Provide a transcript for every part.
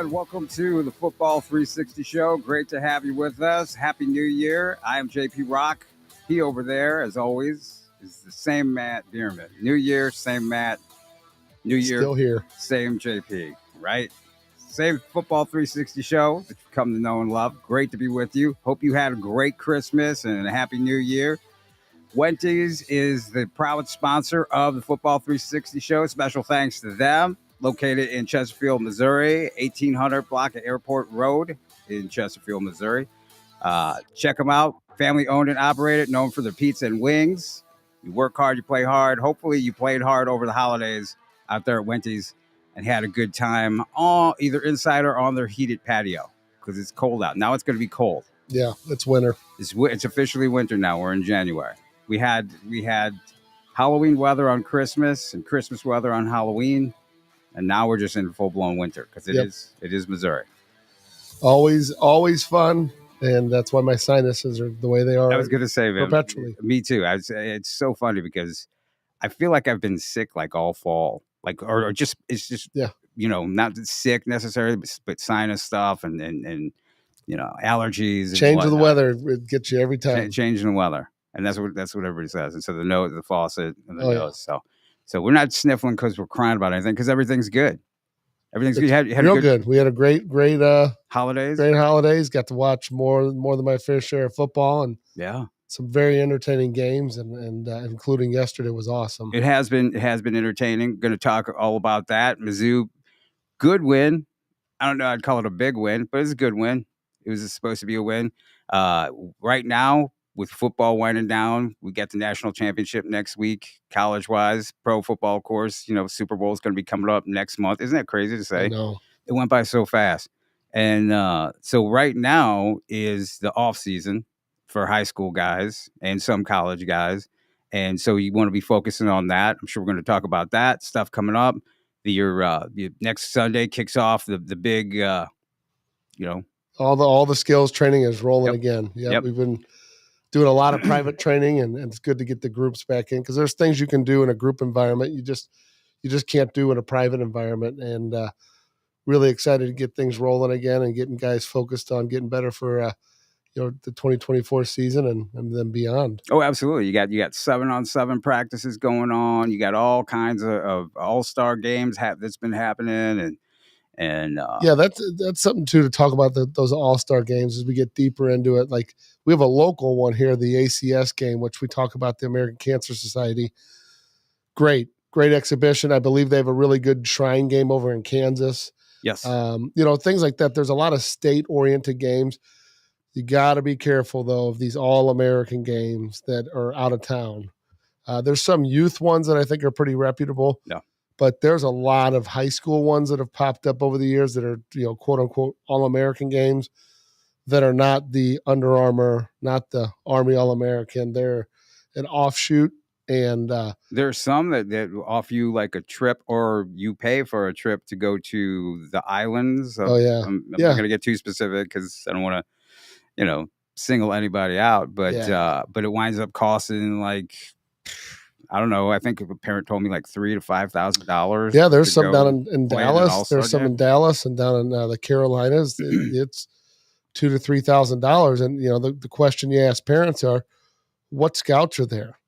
and welcome to the Football 360 Show. Great to have you with us. Happy New Year. I am JP Rock. He over there, as always, is the same Matt Bierman. New Year, same Matt. New Year, still here. Same JP, right? Same Football 360 Show that you've come to know and love. Great to be with you. Hope you had a great Christmas and a Happy New Year. Wendy's is the proud sponsor of the Football 360 Show. Special thanks to them. Located in Chesterfield, Missouri, 1800 block of Airport Road in Chesterfield, Missouri. Check them out. Family owned and operated, known for their pizza and wings. You work hard, you play hard. Hopefully you played hard over the holidays out there at Wendy's and had a good time either inside or on their heated patio because it's cold out. Now it's going to be cold. Yeah, it's winter. It's officially winter now. We're in January. We had Halloween weather on Christmas and Christmas weather on Halloween. And now we're just in full-blown winter because it is Missouri. Always fun, and that's why my sinuses are the way they are. I was going to say, man, perpetually. Me too. It's so funny because I feel like I've been sick like all fall, or just it's just not sick necessarily, but sinus stuff and allergies. Change of the weather it gets you every time. Changing the weather, and that's what everybody says. And so the faucet, and the nose. Yeah. So we're not sniffling because we're crying about anything because everything's good. Everything's good. You had real good. We had a great holidays. Great holidays. Got to watch more than my fair share of football and some very entertaining games and including yesterday was awesome. It has been entertaining. Going to talk all about that. Mizzou, good win. I don't know. I'd call it a big win, but it's a good win. It was supposed to be a win. Right now, with football winding down, we get the national championship next week, college-wise, pro football, of course. Super Bowl is going to be coming up next month. Isn't that crazy to say? I know. It went by so fast. And so right now is the off season for high school guys and some college guys. And so you want to be focusing on that. I'm sure we're going to talk about that stuff coming up. Your next Sunday kicks off the big, all the skills training is rolling again. Yep. We've been doing a lot of private training and it's good to get the groups back in because there's things you can do in a group environment you just can't do in a private environment, and really excited to get things rolling again and getting guys focused on getting better for the 2024 season and then beyond. Oh, absolutely. You got 7-on-7 practices going on. You got all kinds of all-star games that's been happening and that's something too to talk about those all-star games as we get deeper into it. Like we have a local one here, the ACS game, which we talk about, the American Cancer Society. Great exhibition. I believe they have a really good shrine game over in Kansas. Yes. Things like that. There's a lot of state-oriented games. You got to be careful though of these all-American games that are out of town. There's some youth ones that I think are pretty reputable. Yeah. But there's a lot of high school ones that have popped up over the years that are, quote unquote, All-American games that are not the Under Armour, not the Army All-American. They're an offshoot. And there are some that offer you like a trip or you pay for a trip to go to the islands. I'm not going to get too specific because I don't want to, single anybody out. But it winds up costing like, I don't know. I think a parent told me like $3,000 to $5,000. Yeah, there's some down in Dallas. There's some in Dallas and down in the Carolinas. It's $2,000 to $3,000. And the question you ask parents are, what scouts are there?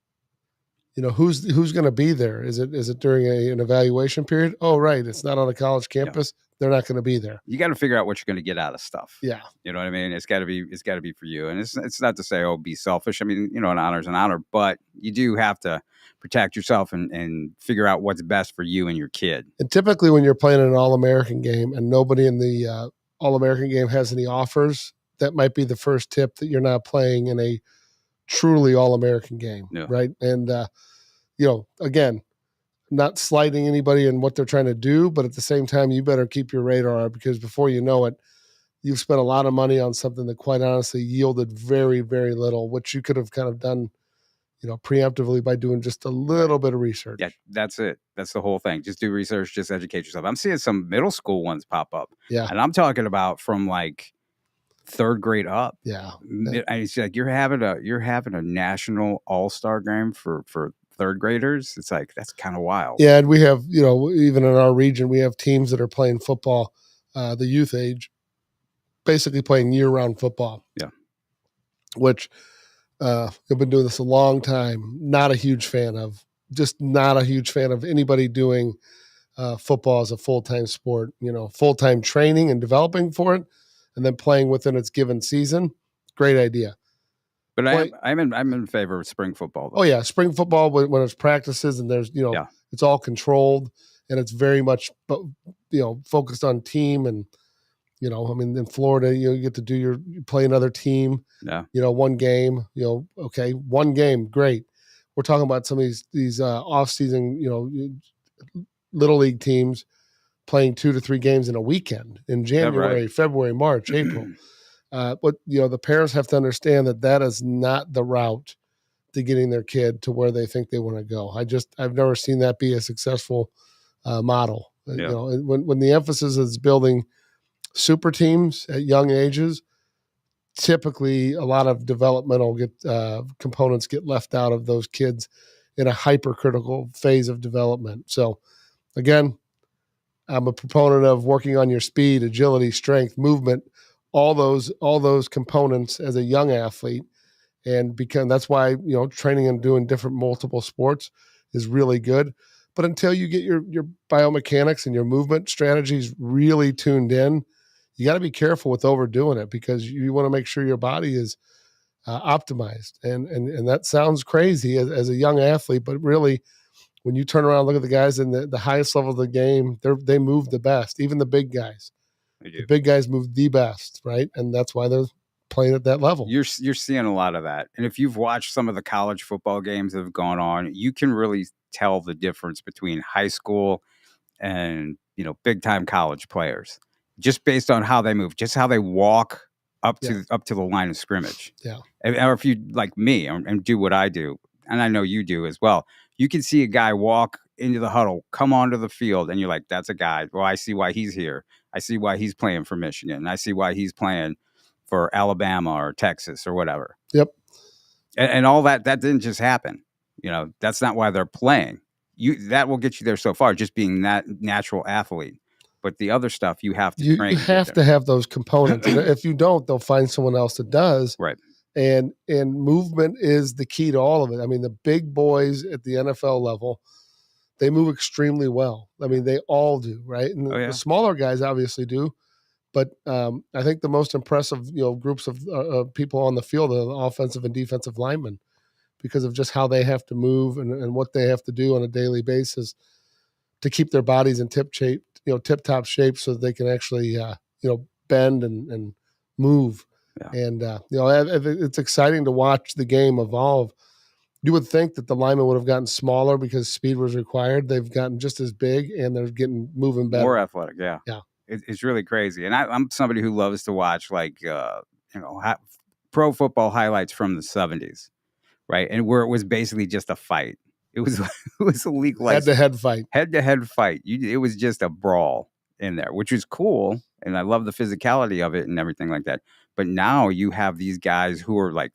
Who's going to be there? Is it during an evaluation period? Oh, right. It's not on a college campus. Yeah. They're not going to be there. You got to figure out what you're going to get out of stuff. Yeah. You know what I mean? It's got to be for you. And it's not to say, be selfish. I mean, an honor is an honor, but you do have to protect yourself and figure out what's best for you and your kid. And typically when you're playing an All-American game and nobody in the All-American game has any offers, that might be the first tip that you're not playing in a truly All-American game. Yeah. Right. And, again, not slighting anybody in what they're trying to do, but at the same time, you better keep your radar up because before you know it, you've spent a lot of money on something that quite honestly yielded very, very little, which you could have kind of done, preemptively by doing just a little bit of research. Yeah, that's it. That's the whole thing. Just do research, just educate yourself. I'm seeing some middle school ones pop up. Yeah. And I'm talking about from like third grade up. Yeah. It's like you're having a national all-star game for third graders. It's like, that's kind of wild. Yeah. And we have, even in our region, we have teams that are playing football the youth age, basically playing year-round football. Yeah. Which I've been doing this a long time. Not a huge fan of. Just not a huge fan of anybody doing football as a full-time sport. Full-time training and developing for it, and then playing within its given season. Great idea. But I'm in favor of spring football, though. Oh yeah, spring football when it's practices and there's it's all controlled and it's very much focused on team and in Florida you get to you play another team. Yeah. One game. Okay, one game, great. We're talking about some of these off season little league teams playing 2 to 3 games in a weekend in January, right. February, March, April. But the parents have to understand that is not the route to getting their kid to where they think they want to go. I've never seen that be a successful model. Yeah. When the emphasis is building super teams at young ages, typically a lot of developmental components get left out of those kids in a hypercritical phase of development. So, again, I'm a proponent of working on your speed, agility, strength, movement, all those components as a young athlete, and that's why training and doing different multiple sports is really good. But until you get your biomechanics and your movement strategies really tuned in, you got to be careful with overdoing it because you want to make sure your body is optimized. And that sounds crazy as a young athlete, but really, when you turn around and look at the guys in the highest level of the game, they move the best, even the big guys. The big guys move the best, right? And that's why they're playing at that level. You're seeing a lot of that. And if you've watched some of the college football games that have gone on, you can really tell the difference between high school and, big time college players just based on how they move, just how they walk up to the line of scrimmage. Yeah. Or if you like me and do what I do, and I know you do as well, you can see a guy walk into the huddle, come onto the field, and you're like, that's a guy. Well, I see why he's here. I see why he's playing for Michigan. I see why he's playing for Alabama or Texas or whatever. Yep. And all that didn't just happen. That's not why they're playing. That will get you there so far, just being that natural athlete. But the other stuff you have to train. You have to have those components. And if you don't, they'll find someone else that does. Right. And movement is the key to all of it. I mean, the big boys at the NFL level, they move extremely well. I mean, they all do, right? And the smaller guys obviously do. But I think the most impressive, groups of people on the field are the offensive and defensive linemen because of just how they have to move and what they have to do on a daily basis to keep their bodies in tip-top shape so that they can actually, bend and move. Yeah. And, it's exciting to watch the game evolve. You would think that the linemen would have gotten smaller because speed was required. They've gotten just as big, and they're moving better. More athletic, yeah. Yeah. It's really crazy. And I'm somebody who loves to watch, pro football highlights from the 70s, right? And where it was basically just a fight. It was a legal head-to-head fight. Head-to-head fight. It was just a brawl in there, which was cool. And I love the physicality of it and everything like that. But now you have these guys who are like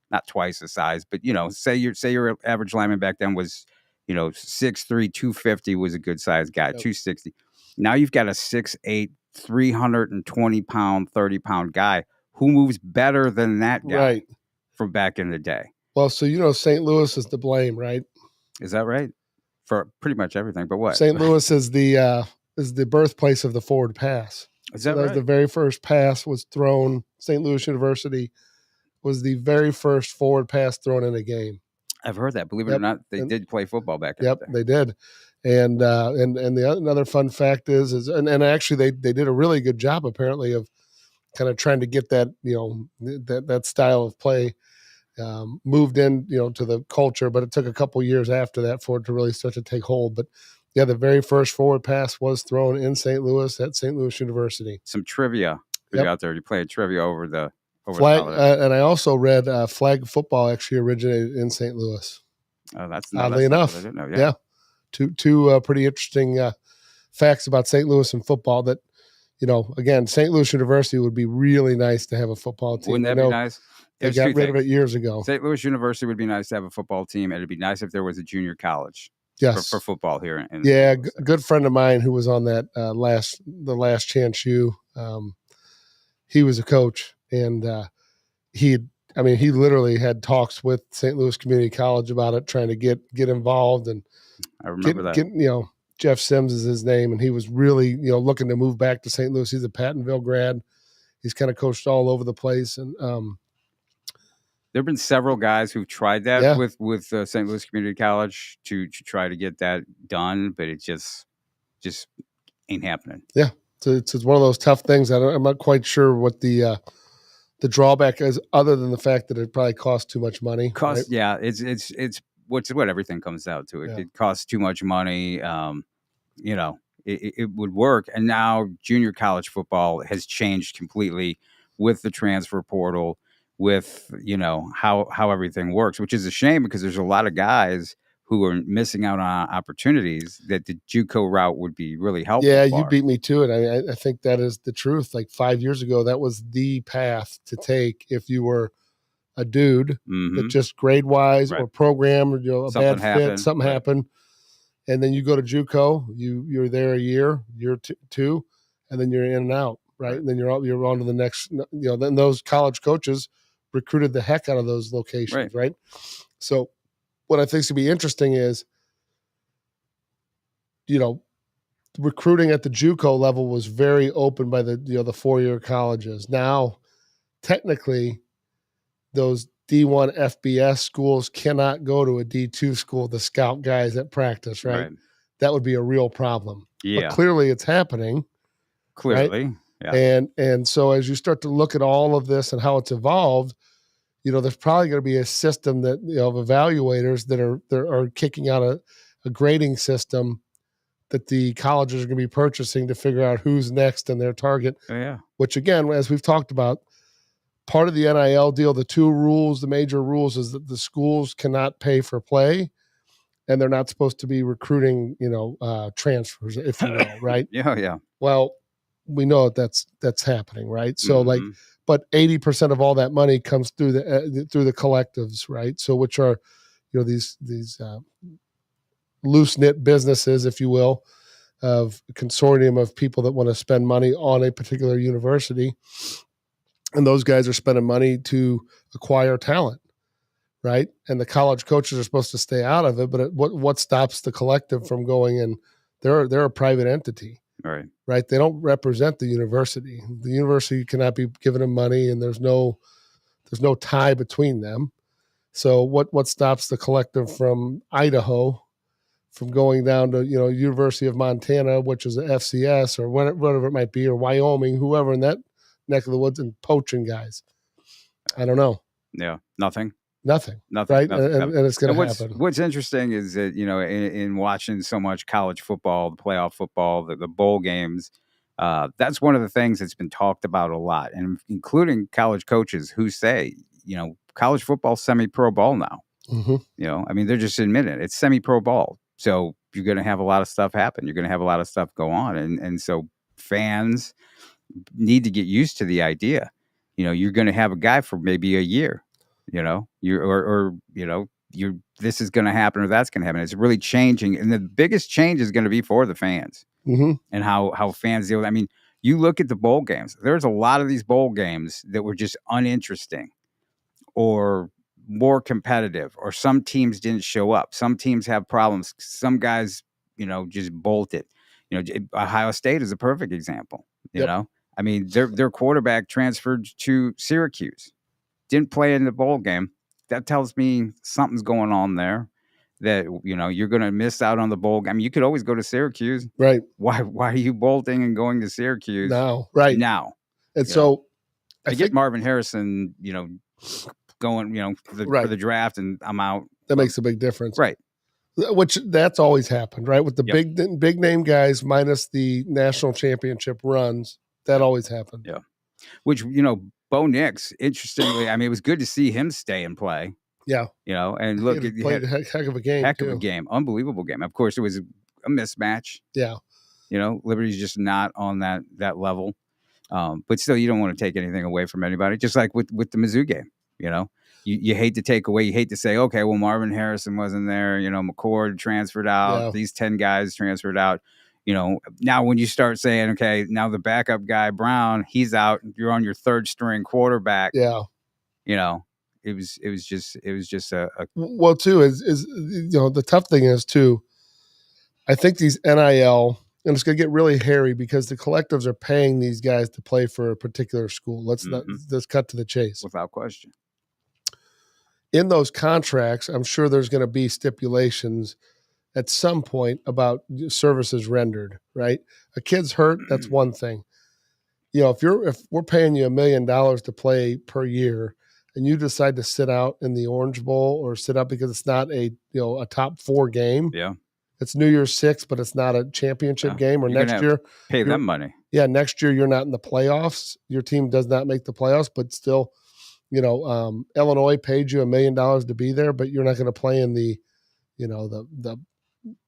not twice the size, but say your average lineman back then was 6'3", 250 was a good size guy, 260. Now you've got a 6'8", 320-pound, 30-pound guy who moves better than that guy from back in the day. Well, so St. Louis is to blame, right? Is that right? For pretty much everything, but what? St. Louis is the birthplace of the forward pass. Is that right? That was the very first pass was thrown. St. Louis University was the very first forward pass thrown in a game. I've heard that. Believe it or not, they did play football back then. Yep, they did. And another fun fact is actually they did a really good job apparently of kind of trying to get that that style of play moved in to the culture, but it took a couple years after that for it to really start to take hold. But yeah, the very first forward pass was thrown in St. Louis at St. Louis University. Some trivia out there. You played trivia over the flag, and I also read flag football actually originated in St. Louis. Oh, that's oddly enough. I didn't know. Yeah. Two pretty interesting facts about St. Louis and football that, again, St. Louis University would be really nice to have a football team. Wouldn't that be nice? They got rid of it years ago. St. Louis University would be nice to have a football team, and it'd be nice if there was a junior college. Yes. For football here. Good friend of mine who was on that the last chance U. He was a coach, and he literally had talks with St. Louis Community College about it, trying to get involved. And I remember that. Jeff Sims is his name, and he was really looking to move back to St. Louis. He's a Pattonville grad. He's kind of coached all over the place, and there have been several guys who've tried that with St. Louis Community College to try to get that done, but it just ain't happening. Yeah, so it's one of those tough things. I'm not quite sure what the drawback is, other than the fact that it probably costs too much money. Right? Yeah, it's what everything comes down to. It costs too much money. It would work, and now junior college football has changed completely with the transfer portal, with how everything works, which is a shame because there's a lot of guys who are missing out on opportunities that the JUCO route would be really helpful. Yeah, you beat me to it. I think that is the truth. Like 5 years ago, that was the path to take if you were a dude that just grade wise or program, or a bad fit, something happened, and then you go to JUCO. You're there a year two, and then you're in and out, right? And then you're on to the next. Then those college coaches recruited the heck out of those locations, right? So what I think is going to be interesting is, recruiting at the JUCO level was very open by the 4-year colleges. Now, technically, those D1 FBS schools cannot go to a D2 school to scout guys at practice, right? That would be a real problem. Yeah. But clearly it's happening. Clearly. Right? Yeah. And so as you start to look at all of this and how it's evolved, there's probably going to be a system that of evaluators that are kicking out a grading system that the colleges are going to be purchasing to figure out who's next in their target. Oh, yeah. Which again, as we've talked about, part of the NIL deal, the major rules is that the schools cannot pay for play, and they're not supposed to be recruiting, transfers, if you will, right? Yeah. Well, we know that's happening, right? So but 80% of all that money comes through the collectives, right? So which are, these loose knit businesses, if you will, of a consortium of people that want to spend money on a particular university. And those guys are spending money to acquire talent, right? And the college coaches are supposed to stay out of it. But what stops the collective from going in? They're a private entity, right? They don't represent the university. The university cannot be giving them money, and there's no tie between them. So what stops the collective from Idaho from going down to University of Montana, which is an FCS, or whatever it might be, or Wyoming, whoever in that neck of the woods, and poaching guys? I don't know. Yeah, nothing, right? Nothing. And it's going to happen. What's interesting is that in watching so much college football, the playoff football, the bowl games, that's one of the things that's been talked about a lot, and including college coaches who say, college football semi-pro ball now. They're just admitting it. It's semi-pro ball. So you're going to have a lot of stuff happen. You're going to have a lot of stuff go on. And so fans need to get used to the idea. You're going to have a guy for maybe a year, this is going to happen or that's going to happen. It's really changing. And the biggest change is going to be for the fans and how fans deal with it. I mean, you look at the bowl games. There's a lot of these bowl games that were just uninteresting or more competitive, or some teams didn't show up. Some teams have problems. Some guys, just bolted. Ohio State is a perfect example. You know, I mean, their quarterback transferred to Syracuse, didn't play in the bowl game. That tells me something's going on there. That you're going to miss out on the bowl game. I mean, you could always go to Syracuse, right? Why are you bolting and going to Syracuse now? Right now, and so I get Marvin Harrison, going, for the draft, and I'm out. That makes a big difference. Right. Which that's always happened, right? With the big name guys minus the national championship runs, that always happened. Yeah. Which, Bo Nix, interestingly, I mean, it was good to see him stay and play. Yeah. And look, he played a heck of a game. Heck of a game. Unbelievable game. Of course, it was a mismatch. Yeah. Liberty's just not on that level. But still, you don't want to take anything away from anybody, just like with the Mizzou game. you hate to take away. You hate to say, okay, well, Marvin Harrison wasn't there. McCord transferred out. Yeah. These 10 guys transferred out. Now when you start saying, okay, now the backup guy Brown, he's out. You're on your third string quarterback. Yeah. It was just a well too is the tough thing is too. I think these NIL, and it's going to get really hairy because the collectives are paying these guys to play for a particular school. Let's cut to the chase. Without question. In those contracts, I'm sure there's going to be stipulations at some point about services rendered, right? A kid's hurt, that's one thing. If we're paying you $1 million to play per year and you decide to sit out in the Orange Bowl or sit out because it's not a top 4 game. Yeah. It's New Year's 6, but it's not a championship game. Or next year, pay them money. Yeah, next year you're not in the playoffs. Your team does not make the playoffs, but still, Illinois paid you $1 million to be there, but you're not going to play in the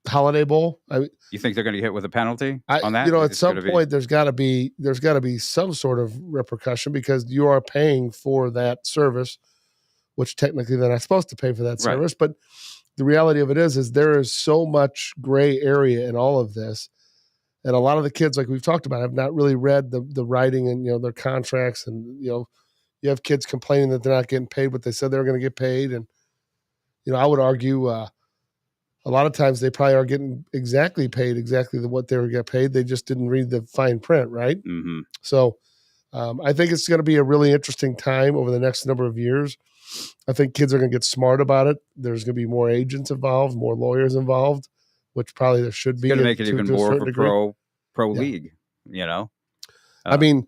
Holiday Bowl. You think they're going to get hit with a penalty on that? At some point there's got to be some sort of repercussion because you are paying for that service, which technically they're not supposed to pay for that service, but the reality of it is there is so much gray area in all of this. And a lot of the kids, like we've talked about, have not really read the writing and, their contracts. And, you have kids complaining that they're not getting paid what they said they were going to get paid. And, I would argue a lot of times they probably are getting paid exactly what they were getting paid. They just didn't read the fine print, right? Mm-hmm. So I think it's going to be a really interesting time over the next number of years. I think kids are going to get smart about it. There's going to be more agents involved, more lawyers involved, which probably there should be. It's going to make it even more of a pro league, I mean,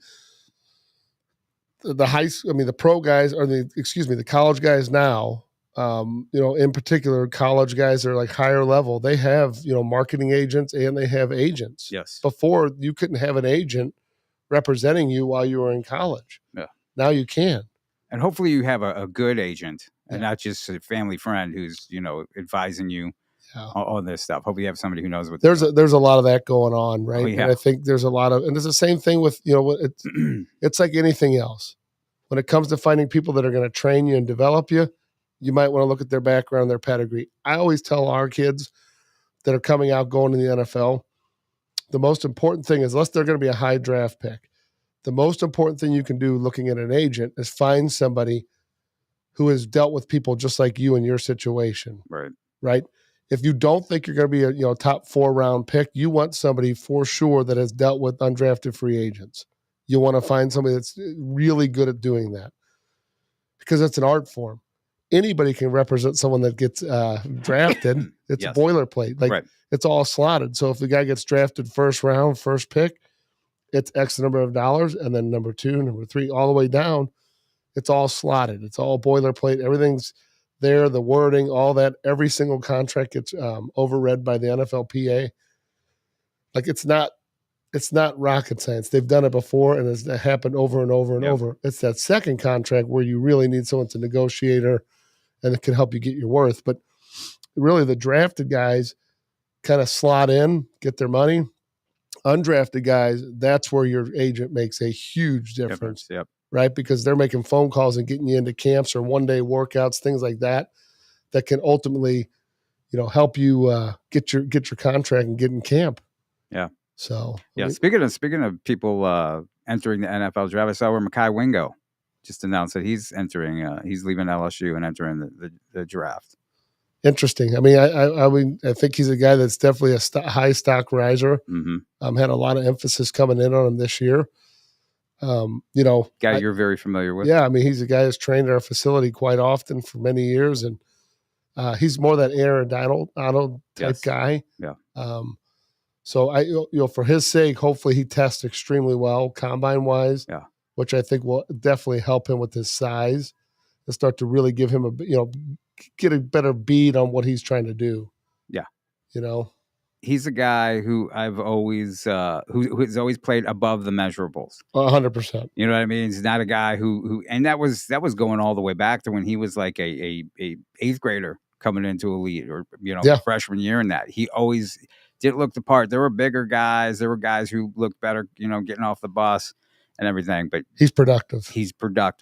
the pro guys or the college guys now, in particular, college guys are like higher level. They have, marketing agents and they have agents. Yes. Before you couldn't have an agent representing you while you were in college. Yeah. Now you can. And hopefully you have a good agent and not just a family friend who's, advising you on this stuff. Hopefully you have somebody who knows what there's a lot of that going on, right? Oh, yeah. And I think there's a lot of, and it's the same thing with, it's like anything else. When it comes to finding people that are going to train you and develop you, you might want to look at their background, their pedigree. I always tell our kids that are coming out, going to the NFL, the most important thing is, unless they're going to be a high draft pick, the most important thing you can do looking at an agent is find somebody who has dealt with people just like you in your situation. Right. If you don't think you're going to be a top 4 round pick, you want somebody for sure that has dealt with undrafted free agents. You want to find somebody that's really good at doing that because it's an art form. Anybody can represent someone that gets drafted. It's boilerplate. It's all slotted. So if the guy gets drafted first round, first pick, it's X number of dollars, and then number 2, number 3, all the way down. It's all slotted. It's all boilerplate. Everything's there, the wording, all that. Every single contract gets overread by the NFLPA. Like it's not rocket science. They've done it before, and it's happened over and over and over. It's that second contract where you really need someone to negotiate and it can help you get your worth. But really, the drafted guys kind of slot in, get their money. Undrafted guys, that's where your agent makes a huge difference, right? Because they're making phone calls and getting you into camps or one-day workouts, things like that can ultimately, help you get your contract and get in camp. Yeah. So speaking of people entering the NFL draft, I saw where Mekhi Wingo just announced that he's entering. He's leaving LSU and entering the draft. Interesting. I mean, I think he's a guy that's definitely a high stock riser. Mm-hmm. Had a lot of emphasis coming in on him this year. Guy you're very familiar with. Yeah, I mean, he's a guy that's trained at our facility quite often for many years, and he's more that Aaron Donald type guy. Yeah. So for his sake, hopefully he tests extremely well combine wise. Yeah. Which I think will definitely help him with his size and start to really give him get a better bead on what he's trying to do. Yeah. He's a guy who I've always who's always played above the measurables. 100%. You know what I mean? He's not a guy who and that was going all the way back to when he was like a 8th grader coming into elite or freshman year in that. He always didn't look the part. There were bigger guys, there were guys who looked better, getting off the bus and everything, but he's productive.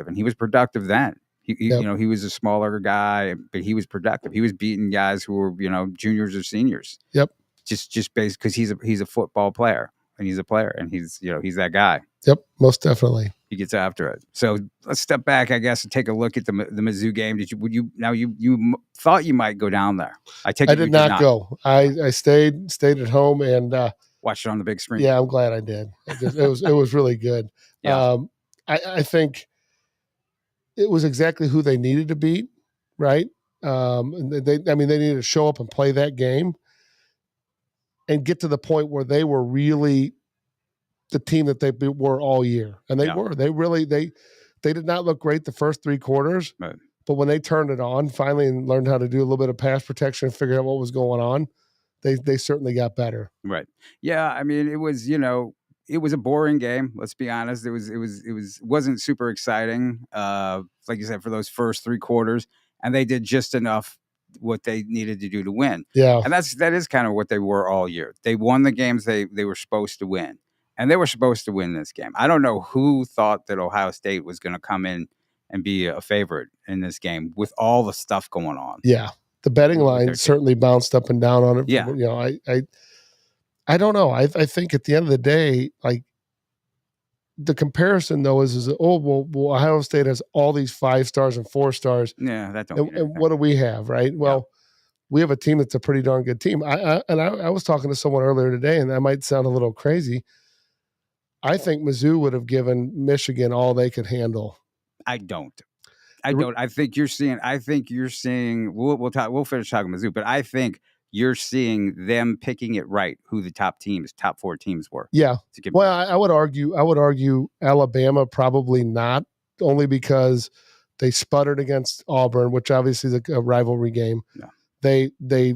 And he was productive then. He was a smaller guy, but he was productive. He was beating guys who were, juniors or seniors. Yep. Just based because he's a football player and he's a player and he's that guy. Yep, most definitely. He gets after it. So let's step back, I guess, and take a look at the Mizzou game. You thought you might go down there? I did not go. I stayed at home and watched it on the big screen. Yeah, I'm glad I did. It was really good. Yeah. I think it was exactly who they needed to beat, right? They needed to show up and play that game and get to the point where they were really the team that they were all year. And they were. They really they did not look great the first 3 quarters. Right. But when they turned it on finally and learned how to do a little bit of pass protection and figure out what was going on, they certainly got better. Right. Yeah, I mean, it was, it was a boring game. Let's be honest. It wasn't super exciting. Like you said, for those first 3 quarters, and they did just enough what they needed to do to win. Yeah, and that is kind of what they were all year. They won the games they were supposed to win, and they were supposed to win this game. I don't know who thought that Ohio State was going to come in and be a favorite in this game with all the stuff going on. Yeah, the betting line certainly bounced up and down on it. Yeah, I don't know. I think at the end of the day, like the comparison though is Ohio State has all these 5 stars and 4 stars. Yeah, that don't. And what do we have, right? Well, we have a team that's a pretty darn good team. I was talking to someone earlier today, and that might sound a little crazy. I think Mizzou would have given Michigan all they could handle. I don't. I think you're seeing. We'll finish talking Mizzou, but I think you're seeing them picking it right. Who the top 4 teams were. Yeah. Well, I would argue Alabama probably not, only because they sputtered against Auburn, which obviously is a rivalry game. Yeah. They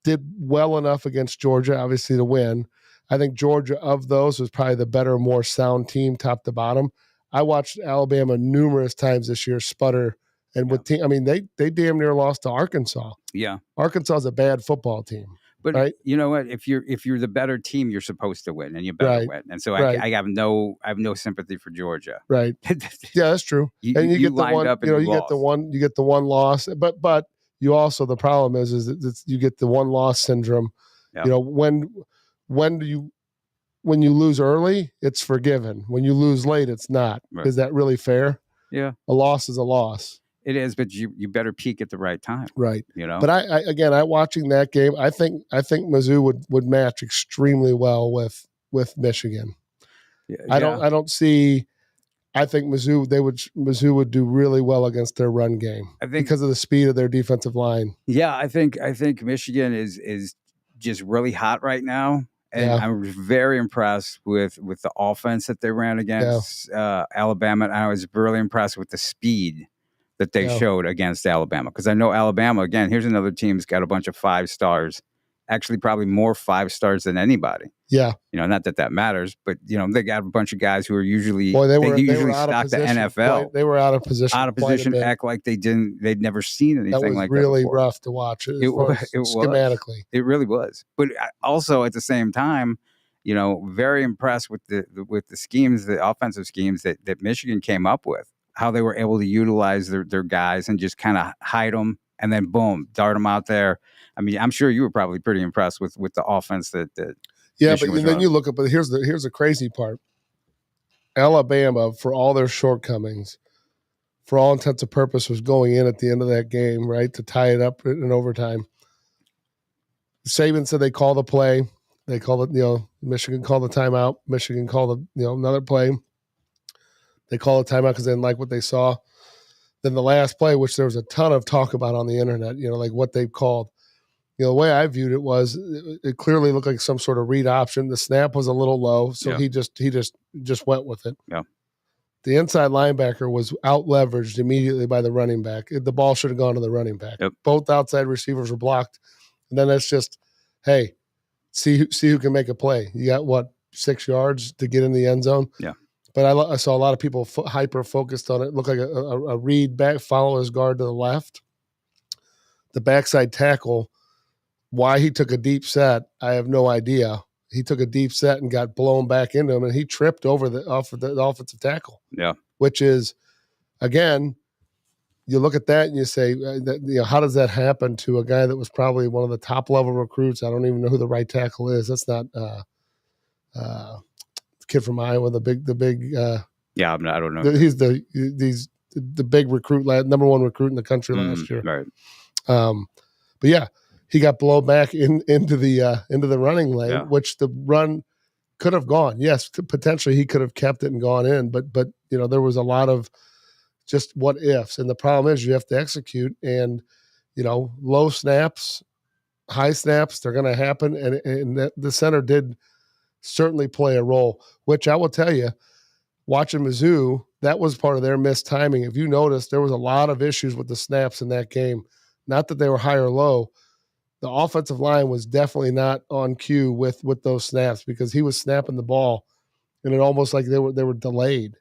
did well enough against Georgia, obviously, to win. I think Georgia, of those, was probably the better, more sound team, top to bottom. I watched Alabama numerous times this year sputter, and they damn near lost to Arkansas. Yeah, Arkansas is a bad football team, but right? You know what? If you're the better team, you're supposed to win, and you better win. And so I have no sympathy for Georgia. Right? Yeah, that's true. You get the one. You get the one loss, but you also, the problem is that you get the one loss syndrome. Yeah. When you lose early, it's forgiven. When you lose late, it's not. Right. Is that really fair? Yeah. A loss is a loss. It is, but you better peak at the right time. Right. But I watching that game, I think Mizzou would match extremely well with Michigan. Yeah. I think Mizzou would do really well against their run game. I think because of the speed of their defensive line. Yeah, I think Michigan is just really hot right now. And I'm very impressed with the offense that they ran against Alabama. And I was really impressed with the speed that they showed against Alabama. Because I know Alabama, again, here's another team that's got a bunch of 5 stars. Actually, probably more 5 stars than anybody. Yeah. Not that matters, but, they got a bunch of guys who are usually they usually stock the NFL. They were out of position. Act like they'd never seen anything like that. That was really rough to watch. It was schematically. It really was. But also at the same time, very impressed with the schemes, the offensive schemes that Michigan came up with, how they were able to utilize their guys and just kind of hide them and then boom, dart them out there. I mean, I'm sure you were probably pretty impressed with the offense that yeah, Michigan but then you look at, but here's the crazy part. Alabama, for all their shortcomings, for all intents and purposes, was going in at the end of that game, right, to tie it up in overtime. Saban said they call the play. They called it, Michigan called the timeout. Michigan called another play. They called the timeout because they didn't like what they saw. Then the last play, which there was a ton of talk about on the internet, like what they called. The way I viewed it was it clearly looked like some sort of read option. The snap was a little low, so he just went with it. Yeah. The inside linebacker was out leveraged immediately by the running back. The ball should have gone to the running back. Yep. Both outside receivers were blocked, and then it's just, hey, see who can make a play. You got 6 yards to get in the end zone. Yeah. But I saw a lot of people hyper focused on it. It looked like a read back, follow his guard to the left. The backside tackle. Why he took a deep set, I have no idea. He took a deep set and got blown back into him, and he tripped over off of the offensive tackle. Yeah. Which is, again, you look at that and you say, how does that happen to a guy that was probably one of the top level recruits? I don't even know who the right tackle is. That's not the kid from Iowa, the big. I don't know. He's the big recruit, number one recruit in the country last year. Right. But yeah, he got blown back into the running lane, which the run could have gone. Yes, potentially he could have kept it and gone in, but there was a lot of just what ifs. And the problem is you have to execute, and low snaps, high snaps, they're going to happen. And the center did certainly play a role, which I will tell you, watching Mizzou, that was part of their missed timing. If you notice, there was a lot of issues with the snaps in that game. Not that they were high or low. The offensive line was definitely not on cue with those snaps, because he was snapping the ball, and it almost like they were delayed.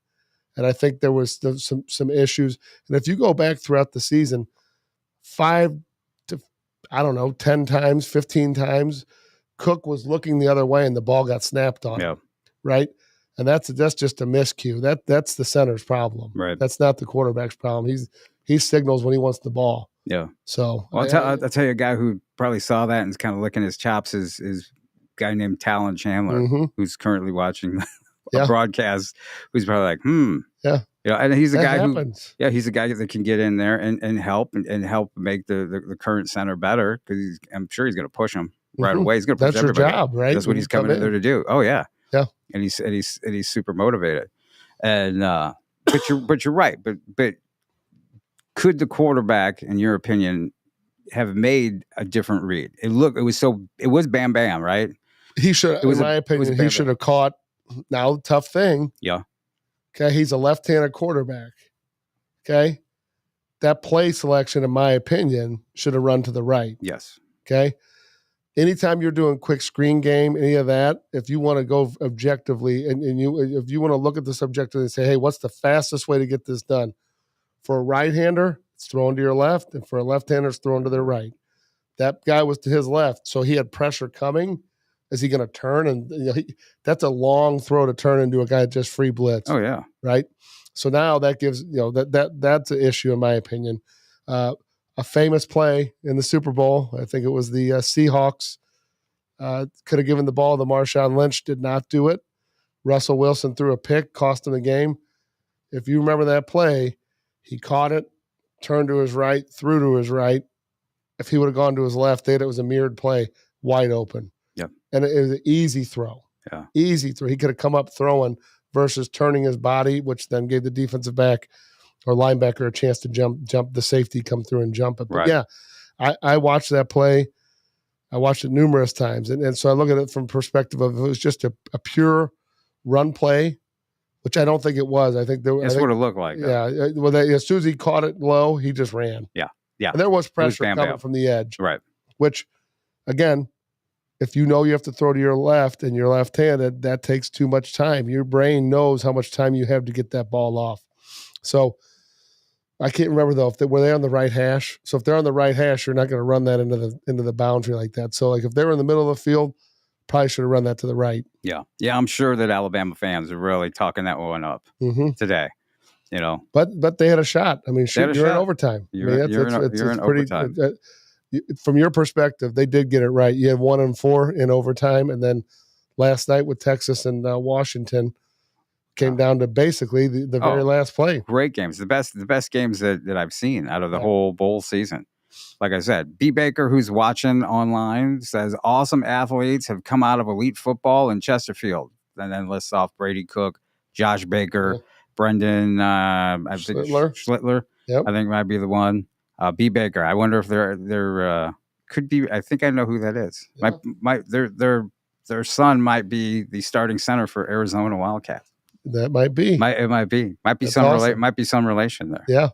And I think there was some issues. And if you go back throughout the season, 5 to 10 times, 15 times, Cook was looking the other way and the ball got snapped on him, right? And that's just a miscue. That's the center's problem. Right. That's not the quarterback's problem. He signals when he wants the ball. Yeah. So I'll tell you a guy who probably saw that and is kind of licking his chops is a guy named Talon Chandler, who's currently watching a broadcast, who's probably like, Yeah. And he's a that guy happens. he's a guy that can get in there and help and help make the current center better, because I'm sure he's going to push him right away. He's going to push everybody. That's your job, right? That's what he's coming in there to do. Oh yeah. Yeah. And he's super motivated. And but you're right. But could the quarterback, in your opinion, have made a different read? It was Bam Bam, right? He should, in my opinion, he should have caught. Now, tough thing. Yeah. Okay, he's a left-handed quarterback. Okay, that play selection, in my opinion, should have run to the right. Yes. Okay. Anytime you're doing quick screen game, any of that, if you want to go objectively and if you want to look at this objectively and say, hey, what's the fastest way to get this done? For a right-hander, it's thrown to your left, and for a left-hander, it's thrown to their right. That guy was to his left, so he had pressure coming. Is he going to turn? And that's a long throw to turn into a guy that just free blitz. Oh yeah, right. So now that gives that's an issue in my opinion. A famous play in the Super Bowl, I think it was the Seahawks, could have given the ball to Marshawn Lynch, did not do it. Russell Wilson threw a pick, cost him the game. If you remember that play, he caught it, turned to his right, threw to his right. If he would have gone to his left, it was a mirrored play, wide open. Yep. And it was an easy throw. Yeah. Easy throw. He could have come up throwing versus turning his body, which then gave the defensive back or linebacker a chance to jump the safety, come through and jump it. But yeah, I watched that play. I watched it numerous times. And so I look at it from perspective of, it was just a pure run play, which I don't think it was. I think that's what it looked like. Yeah. Well, as soon as he caught it low, he just ran. Yeah. Yeah. And there was pressure coming from the edge. Right. Which, again, if you know you have to throw to your left and you're left-handed, that takes too much time. Your brain knows how much time you have to get that ball off. So I can't remember though were they on the right hash. So if they're on the right hash, you're not going to run that into the boundary like that. So like if they were in the middle of the field, probably should have run that to the right. Yeah, yeah. I'm sure that Alabama fans are really talking that one up today. But they had a shot. I mean, you're in overtime. You're in overtime. From your perspective, they did get it right. You had 1-4 in overtime, and then last night with Texas and Washington came down to basically the very last play. Great games, the best games that I've seen out of the whole bowl season. Like I said, B. Baker, who's watching online, says awesome athletes have come out of elite football in Chesterfield, and then lists off Brady Cook, Josh Baker, Brendan Schlittler. Yep. I think might be the one. B. Baker. I wonder if there could be. I think I know who that is. Yeah. Their son might be the starting center for Arizona Wildcats. That might be. It might be. Might be some relation there. Yeah.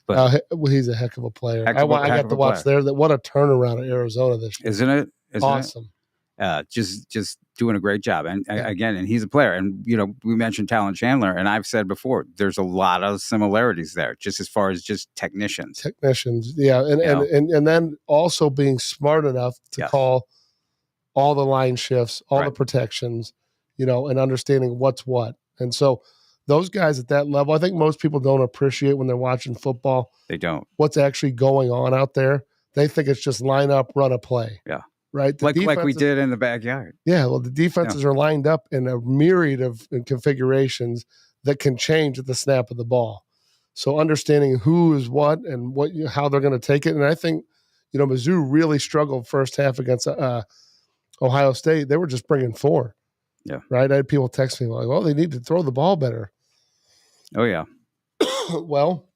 But he's a heck of a player. I got to watch there. What a turnaround at Arizona this year. Isn't it? Awesome. Just doing a great job. And again, and he's a player. And, we mentioned Talon Chandler, and I've said before, there's a lot of similarities there, just as far as just technicians. Yeah. And then also being smart enough to call all the line shifts, all the protections, and understanding what's what. And so those guys at that level, I think most people don't appreciate when they're watching football. They don't. What's actually going on out there. They think it's just line up, run a play. Yeah. Right? Like we did in the backyard. Yeah. Well, the defenses are lined up in a myriad of configurations that can change at the snap of the ball. So understanding who is what and how they're going to take it. And I think, Mizzou really struggled first half against Ohio State. They were just bringing 4. Yeah. Right. I had people text me like, well, they need to throw the ball better. Oh, yeah. Well,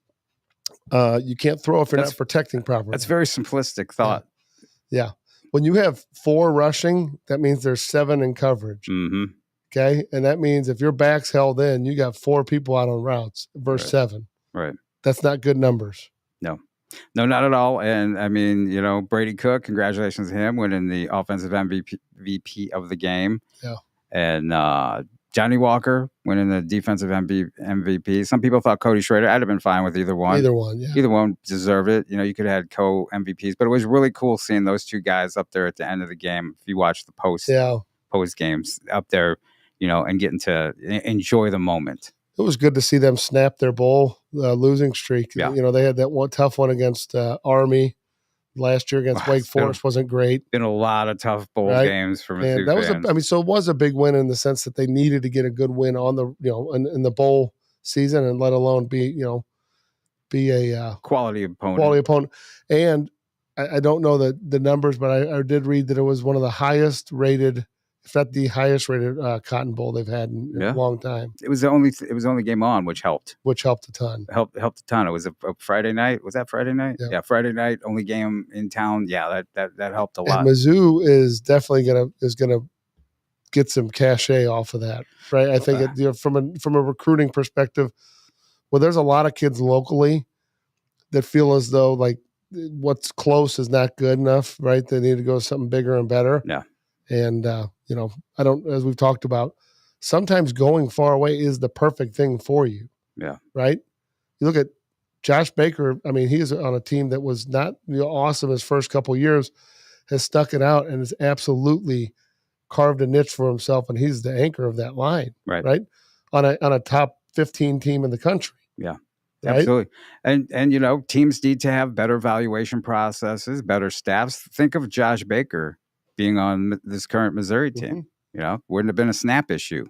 you can't throw if you're not protecting properly. That's very simplistic thought. Yeah. When you have 4 rushing, that means there's 7 in coverage. Mm-hmm. Okay. And that means if your back's held in, you got 4 people out on routes versus 7. Right. That's not good numbers. No, not at all. And I mean, Brady Cook, congratulations to him winning the offensive MVP of the game. Yeah. And Johnny Walker winning the defensive MVP. Some people thought Cody Schrader. I'd have been fine with either one. Yeah. Either one deserved it. You could have had co-MVPs. But it was really cool seeing those 2 guys up there at the end of the game. If you watch the post games up there, and getting to enjoy the moment. It was good to see them snap their bowl losing streak. Yeah. They had that one tough one against Army last year against Wake Forest. Wasn't great. Been a lot of tough bowl games for Mizzou fans. So it was a big win in the sense that they needed to get a good win on the in the bowl season, and let alone be a quality opponent. And I don't know the numbers, but I did read that it was one of the highest rated, if not the highest rated Cotton Bowl they've had in a long time. It was the only game on, which helped. Which helped a ton. Helped a ton. It was a Friday night. Was that Friday night? Yeah, Friday night, only game in town. Yeah, that helped a lot. And Mizzou is definitely gonna get some cachet off of that, right? I think from a recruiting perspective, well, there's a lot of kids locally that feel as though like what's close is not good enough, right? They need to go something bigger and better. Yeah. And, I don't, as we've talked about, sometimes going far away is the perfect thing for you. Yeah. Right. You look at Josh Baker. I mean, he's on a team that was not awesome his first couple of years, has stuck it out and has absolutely carved a niche for himself. And he's the anchor of that line. Right. On a top 15 team in the country. Yeah. Right? Absolutely. And teams need to have better evaluation processes, better staffs. Think of Josh Baker being on this current Missouri team. Mm-hmm. Wouldn't have been a snap issue,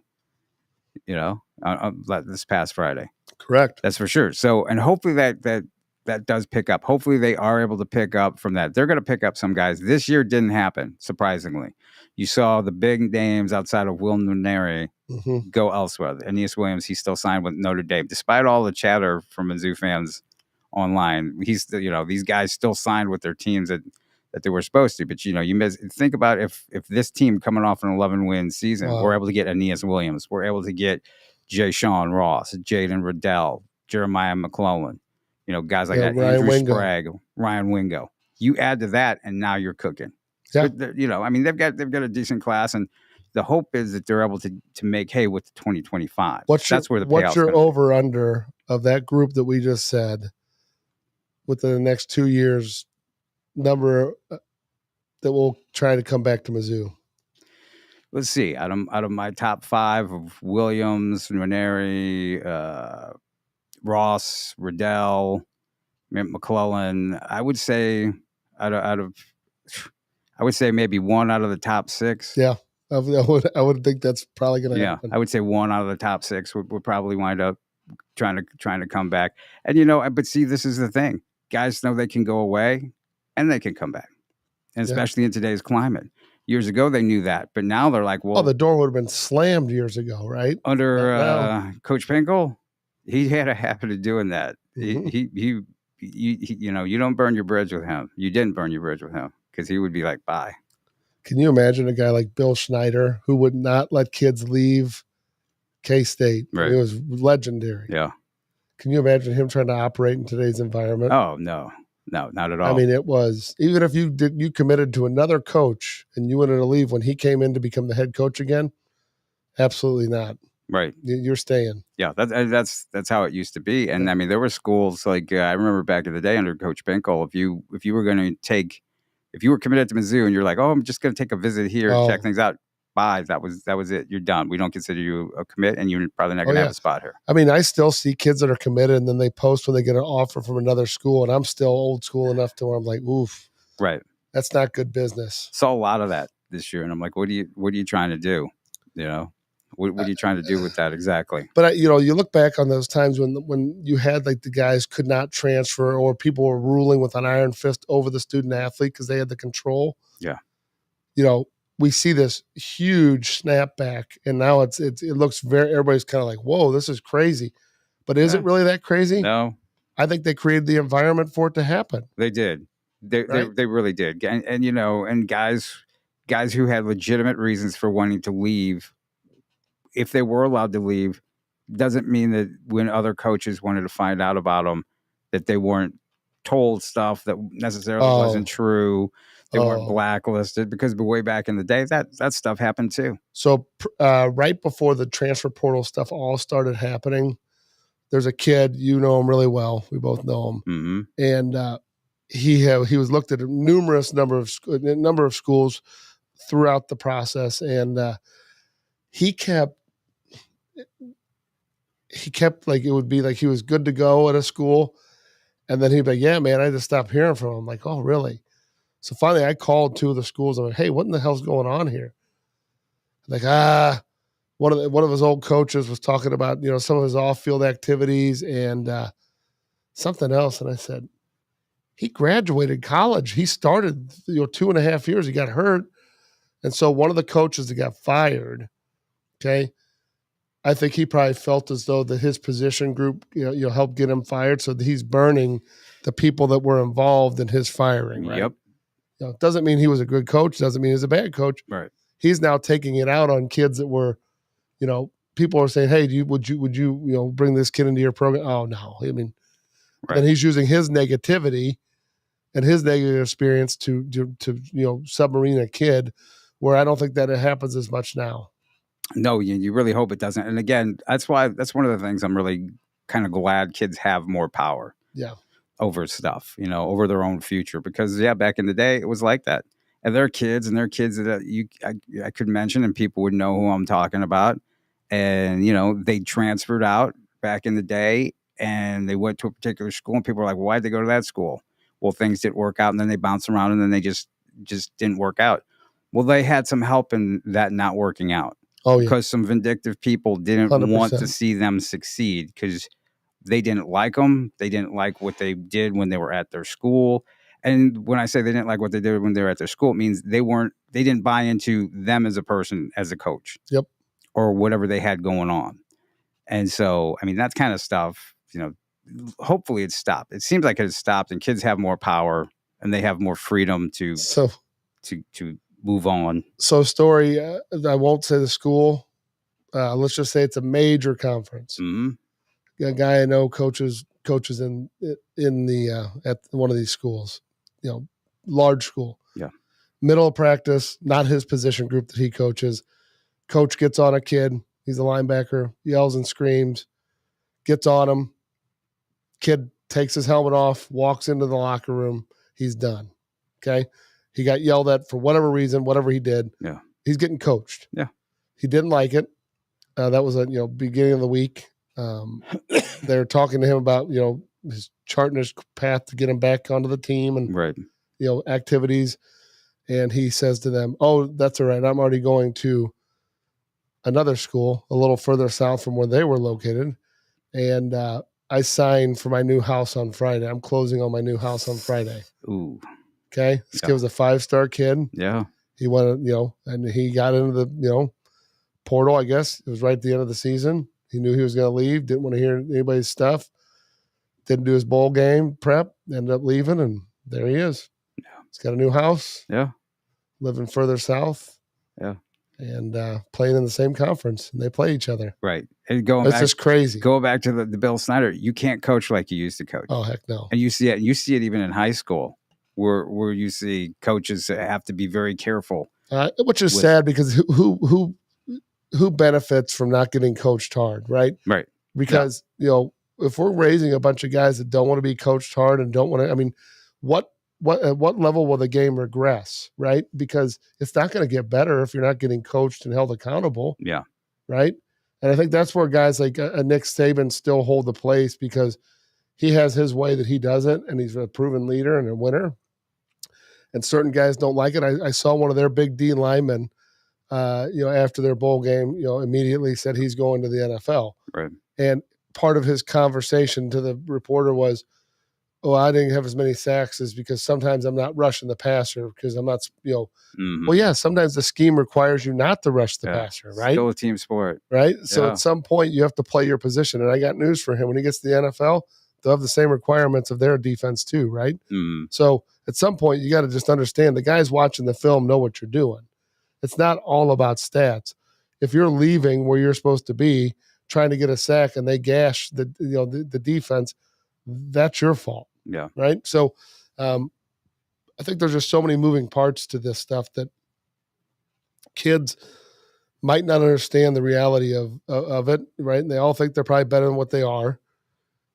this past Friday. Correct. That's for sure. So, and hopefully that does pick up. Hopefully they are able to pick up from that. They're going to pick up some guys. This year didn't happen, surprisingly. You saw the big names outside of Will Nwaneri go elsewhere. Aeneas Williams, he's still signed with Notre Dame. Despite all the chatter from Mizzou fans online, he's these guys still signed with their teams that they were supposed to. But think about if this team coming off an 11-win season, we're able to get Aeneas Williams, we're able to get Jay Sean Ross, Jaden Riddell, Jeremiah McClellan, guys like that, Andrew Sprague, Ryan Wingo. You add to that, and now you're cooking. Yeah. They've got a decent class, and the hope is that they're able to make hay with the 2025. That's where the payoff's what's your over under of that group that we just said within the next 2 years number that will try to come back to Mizzou? Let's see. Out of my top 5 of Williams, Nwaneri, Ross, Riddell, McClellan, I would say I would say maybe 1 out of the top 6. Yeah, I would think that's probably going to happen. I would say 1 out of the top 6 would probably wind up trying to come back. And but see, this is the thing. Guys know they can go away and they can come back, and especially in today's climate. Years ago, they knew that, but now they're like, well, the door would have been slammed years ago, right? Under Coach Pinkel, he had a habit of doing that. Mm-hmm. You don't burn your bridge with him. You didn't burn your bridge with him because he would be like, bye. Can you imagine a guy like Bill Schneider who would not let kids leave K-State? Right. It was legendary. Yeah. Can you imagine him trying to operate in today's environment? Oh, no, not at all. I mean, it was, even if you committed to another coach and you wanted to leave when he came in to become the head coach again, absolutely not. Right. You're staying. Yeah, that's how it used to be. And I mean, there were schools like I remember back in the day under Coach Pinkel, if you were going to if you were committed to Mizzou and you're like, oh, I'm just going to take a visit here, check things out, bye. That was it. You're done. We don't consider you a commit, and you're probably not going to have a spot here. I mean, I still see kids that are committed, and then they post when they get an offer from another school, and I'm still old school enough to where I'm like, oof, right. That's not good business. Saw a lot of that this year, and I'm like, what are you trying to do? You know, what are you trying to do with that exactly? But you look back on those times when you had like the guys could not transfer, or people were ruling with an iron fist over the student athlete because they had the control. Yeah. We see this huge snapback, and now it looks everybody's kind of like, whoa, this is crazy. But is it really that crazy? No. I think they created the environment for it to happen. They did. They really did. And and guys who had legitimate reasons for wanting to leave, if they were allowed to leave, doesn't mean that when other coaches wanted to find out about them, that they weren't told stuff that necessarily wasn't true. They weren't blacklisted, because way back in the day, that stuff happened too. So right before the transfer portal stuff all started happening, there's a kid, you know him really well. We both know him. Mm-hmm. And he was looked at a number of schools throughout the process, and he kept like, it would be like he was good to go at a school, and then he'd be like, yeah, man, I just stopped hearing from him. I'm like, oh, really? So finally I called two of the schools. I'm like, hey, what in the hell's going on here? Like, one of his old coaches was talking about, some of his off-field activities and something else. And I said, he graduated college. He started, 2.5 years. He got hurt. And so one of the coaches that got fired, okay, I think he probably felt as though that his position group, helped get him fired. So he's burning the people that were involved in his firing. Right? Yep. It doesn't mean he was a good coach. Doesn't mean he's a bad coach. Right. He's now taking it out on kids that were, people are saying, hey, would you bring this kid into your program? Oh, no. I mean, and he's using his negativity and his negative experience to submarine a kid, where I don't think that it happens as much now. No, you really hope it doesn't. And again, that's one of the things I'm really kind of glad kids have more power. Yeah. Over stuff, over their own future, because back in the day it was like that. And there are kids that I could mention, and people would know who I'm talking about. And, they transferred out back in the day, and they went to a particular school, and people were like, well, why'd they go to that school? Well, things didn't work out, and then they bounced around, and then they just didn't work out. Well, they had some help in that not working out. Oh, yeah. Because some vindictive people didn't 100%. Want to see them succeed, because they didn't like them. They didn't like what they did when they were at their school. And when I say they didn't like what they did when they were at their school, it means they didn't buy into them as a person, as a coach. Yep. Or whatever they had going on. And so, I mean, that kind of stuff, hopefully it's stopped. It seems like it's stopped, and kids have more power, and they have more freedom to move on. So story, I won't say the school. Let's just say it's a major conference. Mm-hmm. A guy I know coaches in the at one of these schools, large school. Yeah. Middle of practice, not his position group that he coaches. Coach gets on a kid. He's a linebacker, yells and screams, gets on him. Kid takes his helmet off, walks into the locker room. He's done. Okay. He got yelled at for whatever reason, whatever he did. Yeah. He's getting coached. Yeah. He didn't like it. That was beginning of the week. They're talking to him about, his charting his path to get him back onto the team and, right. Activities. And he says to them, oh, that's all right. I'm already going to another school a little further south from where they were located. And I signed for my new house on Friday. I'm closing on my new house on Friday. Ooh. Okay. This kid was a 5-star kid. Yeah. He went, and he got into the, portal, I guess. It was right at the end of the season. He knew he was going to leave. Didn't want to hear anybody's stuff. Didn't do his bowl game prep. Ended up leaving, and there he is. Yeah. He's got a new house. Yeah. Living further south. Yeah. And playing in the same conference, and they play each other. Right. And that's just crazy. Go back to the Bill Snyder. You can't coach like you used to coach. Oh, heck no. And you see it. You see it even in high school, where you see coaches have to be very careful. Which is sad, because who benefits from not getting coached hard, right? Right. Because if we're raising a bunch of guys that don't want to be coached hard and don't want to, I mean, what at what level will the game regress, right? Because it's not going to get better if you're not getting coached and held accountable. Yeah. Right. And I think that's where guys like Nick Saban still hold the place, because he has his way that he does it, and he's a proven leader and a winner. And certain guys don't like it. I saw one of their big D linemen, after their bowl game, immediately said he's going to the NFL. Right. And part of his conversation to the reporter was, "Oh, I didn't have as many sacks as because sometimes I'm not rushing the passer because I'm not, Mm-hmm. Well, yeah, sometimes the scheme requires you not to rush the passer, right? Still a team sport. Right. So at some point you have to play your position. And I got news for him. When he gets to the NFL, they'll have the same requirements of their defense too, right? Mm-hmm. So at some point you got to just understand the guys watching the film know what you're doing. It's not all about stats. If you're leaving where you're supposed to be, trying to get a sack, and they gash the defense, that's your fault. Yeah. Right. So I think there's just so many moving parts to this stuff that kids might not understand the reality of it. Right. And they all think they're probably better than what they are.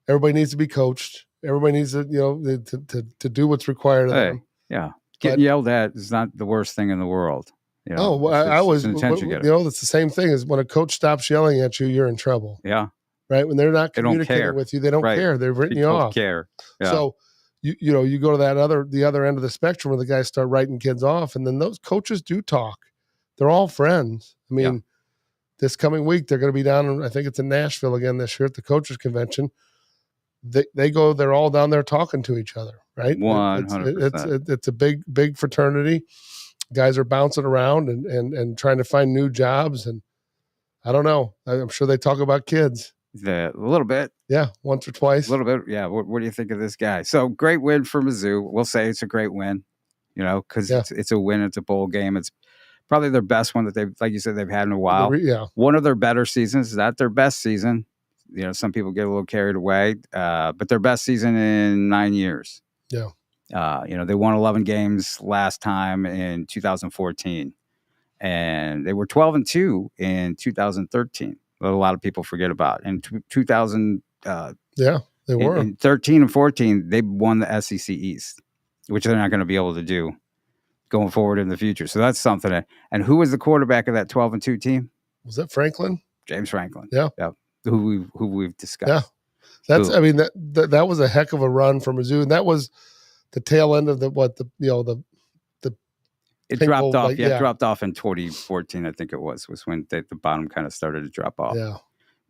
Everybody needs to be coached. Everybody needs to, to do what's required of them. Yeah. Getting yelled at is not the worst thing in the world. I was, it's the same thing as when a coach stops yelling at you, you're in trouble. Yeah. Right. When they're not communicating with you, they don't care. They've written you off. Care. Yeah. So you go to the other end of the spectrum where the guys start writing kids off, and then those coaches do talk. They're all friends. I mean, this coming week they're going to be down. I think it's in Nashville again this year at the coaches convention. They're all down there talking to each other. Right. 100%. It's a big fraternity. Guys are bouncing around and trying to find new jobs, and I don't know. I'm sure they talk about kids. A little bit. Yeah, once or twice. A little bit. Yeah. What do you think of this guy? So great win for Mizzou. We'll say it's a great win, because it's a win. It's a bowl game. It's probably their best one that they've, like you said, they've had in a while. One of their better seasons. Not their best season. Some people get a little carried away, but their best season in 9 years. Yeah. They won 11 games last time in 2014, and they were 12-2 in 2013. That a lot of people forget about. And 2000, they were in 13 and 14. They won the SEC East, which they're not going to be able to do going forward in the future. So that's something. And who was the quarterback of that 12-2 team? Was that Franklin? James Franklin. Yeah. Who we've discussed. Yeah. That was a heck of a run for Mizzou, and that was the tail end of it dropped off. It dropped off in 2014, I think it was when the bottom kind of started to drop off. Yeah.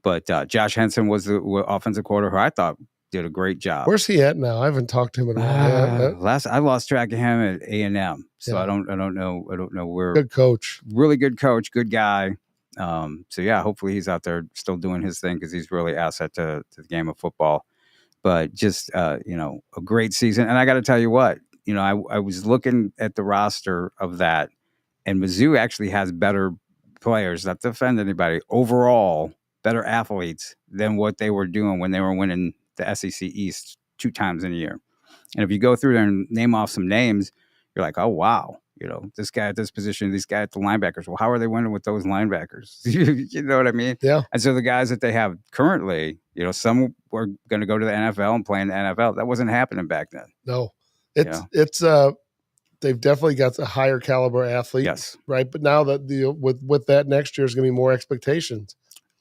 But Josh Henson was the offensive coordinator who I thought did a great job. Where's he at now? I haven't talked to him in a while. I lost track of him at A&M, so I don't know where. Good coach. Really good coach, good guy. So yeah, hopefully he's out there still doing his thing, because he's really asset to the game of football. But just a great season. And I got to tell you what, I was looking at the roster of that, and Mizzou actually has better players, not to offend anybody, overall better athletes than what they were doing when they were winning the SEC East 2 times in a year. And if you go through there and name off some names, you're like, oh, wow. This guy at this position, these guys at the linebackers. Well, how are they winning with those linebackers? You know what I mean? Yeah. And so the guys that they have currently, some were going to go to the NFL and play in the NFL. That wasn't happening back then. No, it's they've definitely got a higher caliber athlete. Yes. Right. But now that with that next year is going to be more expectations.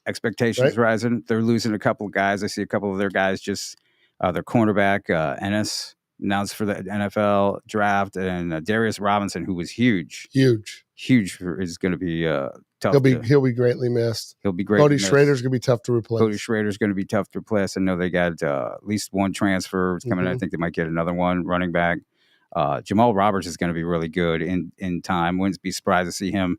Expectations rising. They're losing a couple of guys. I see a couple of their guys just their cornerback, Ennis, announced for the NFL draft, and Darius Robinson, who was huge, is going to be tough. He'll be greatly missed. He'll be great. Cody Schrader's going to be tough to replace. Cody Schrader's going to be tough to replace. I know they got at least one transfer coming. I think they might get another one running back. Jamal Roberts is going to be really good in time. Wouldn't be surprised to see him,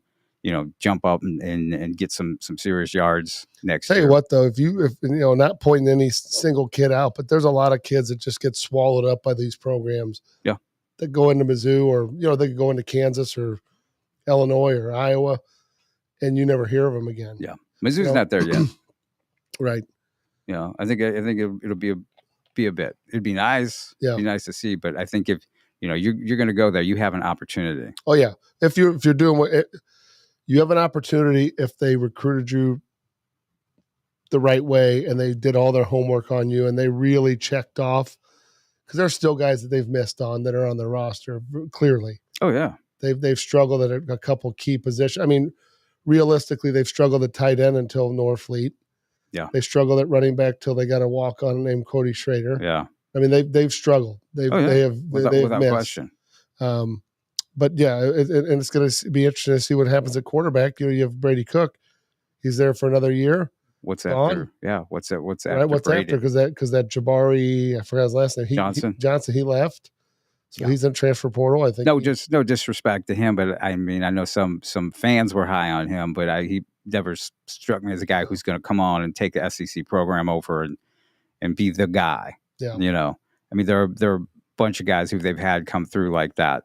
jump up and get some serious yards next year. Tell you what, though, if not pointing any single kid out, but there's a lot of kids that just get swallowed up by these programs. Yeah. That go into Mizzou, or, they could go into Kansas or Illinois or Iowa, and you never hear of them again. Yeah. Mizzou's not there yet. Right. I think it'll be a bit. It'd be nice. Yeah. It'd be nice to see, but I think if, you're going to go there, you have an opportunity. Oh yeah. If you're doing what you have an opportunity, if they recruited you the right way and they did all their homework on you and they really checked off because there's still guys that they've missed on that are on the roster clearly. Oh yeah, they've struggled at a couple key positions. I mean, realistically, they've struggled at tight end until Norfleet. Yeah, they struggled at running back till they got a walk on named Cody Schrader. Yeah, I mean they've struggled. They have without missed. question. But yeah, and it's going to be interesting to see what happens at quarterback. You have Brady Cook. He's there for another year. What's after? Yeah, what's after? Right, what's Brady? after? Because that Jabari, I forgot his last name. Johnson. He left, so he's in transfer portal. I think. No disrespect to him, but I mean, I know some fans were high on him, but he never struck me as a guy who's going to come on and take the SEC program over and be the guy. Yeah, I mean, there are a bunch of guys who they've had come through like that.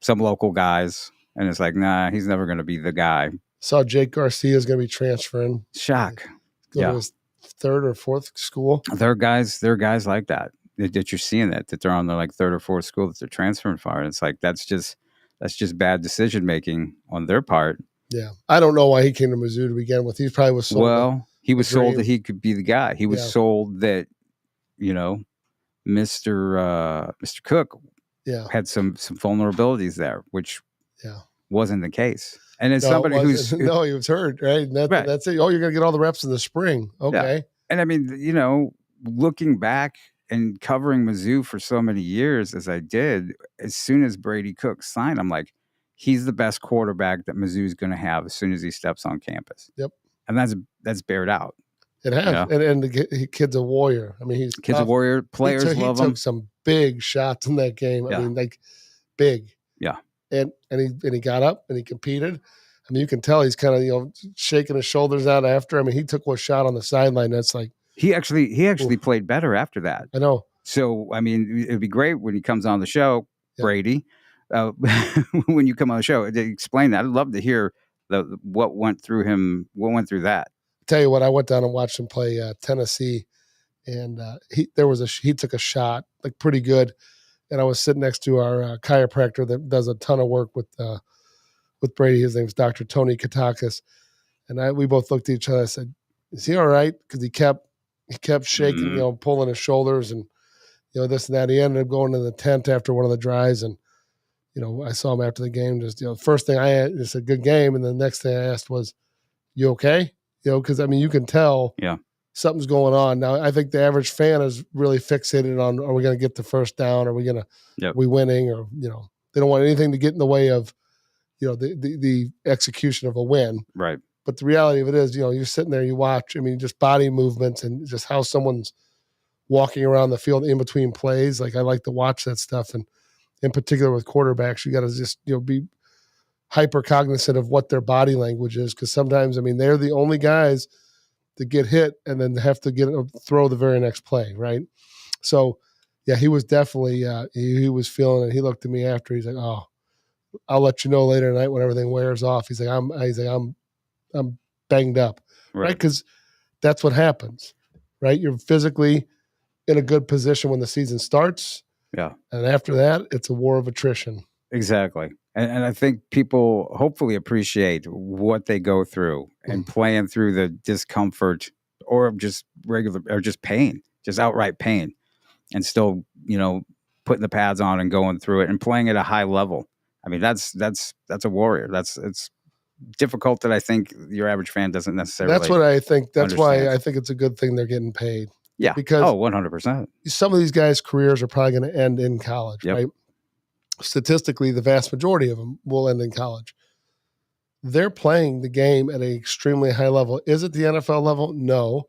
Some local guys, and it's like, nah, he's never going to be the guy. Saw Jake Garcia is going to be transferring. Shock. Go to his third or fourth school. There are guys like that you're seeing that they're on their like third or fourth school that they're transferring for. And it's like, that's just bad decision making on their part. Yeah. I don't know why he came to Mizzou to begin with. He probably was sold. Well, he was sold that he could be the guy. He was sold that, Mr. Cook had some vulnerabilities there, which wasn't the case. And it's somebody he was hurt, right? And that's it. Oh, you're going to get all the reps in the spring. Okay. Yeah. And I mean, looking back and covering Mizzou for so many years as I did, as soon as Brady Cook signed, I'm like, he's the best quarterback that Mizzou's going to have as soon as he steps on campus. Yep. And that's bared out. It has. And the kid's a warrior. I mean, kid's a warrior. Players love him. He took some big shots in that game. I mean, like big. Yeah. And he got up and he competed. I mean, you can tell he's kind of shaking his shoulders out after. I mean, he took one shot on the sideline. That's like he actually played better after that. I know. So I mean, it'd be great when he comes on the show, Brady. When you come on the show, to explain that. I'd love to hear what went through him. What went through that? Tell you what, I went down and watched him play Tennessee, and he took a shot like pretty good. And I was sitting next to our chiropractor that does a ton of work with Brady. His name's Dr. Tony Katakis. And we both looked at each other. I said, is he all right? Because he kept shaking, pulling his shoulders and, this and that. He ended up going to the tent after one of the drives. And, I saw him after the game. Just, first thing it's a good game. And the next thing I asked was, you okay? Because, I mean, you can tell something's going on. Now, I think the average fan is really fixated on, are we going to get the first down? Are we going to, are we winning? Or, they don't want anything to get in the way of, the execution of a win. Right. But the reality of it is, you're sitting there, you watch, I mean, just body movements and just how someone's walking around the field in between plays. Like, I like to watch that stuff. And in particular with quarterbacks, you got to just, be hyper cognizant of what their body language is. Because sometimes, I mean, they're the only guys that get hit and then have to throw the very next play. Right. So yeah, he was definitely, he was feeling it. He looked at me after, he's like, oh, I'll let you know later tonight when everything wears off. He's like, I'm banged up, right? Because that's what happens, right? You're physically in a good position when the season starts. Yeah. And after that, it's a war of attrition. Exactly. And I think people hopefully appreciate what they go through and playing through the discomfort or just pain, just outright pain, and still, putting the pads on and going through it and playing at a high level. I mean, that's a warrior. It's difficult that I think your average fan doesn't necessarily. That's what I think. That's understand. why I think it's a good thing they're getting paid. Yeah. Because 100%. Some of these guys' careers are probably going to end in college, right? Statistically, the vast majority of them will end in college. They're playing the game at an extremely high level. Is it the NFL level? No.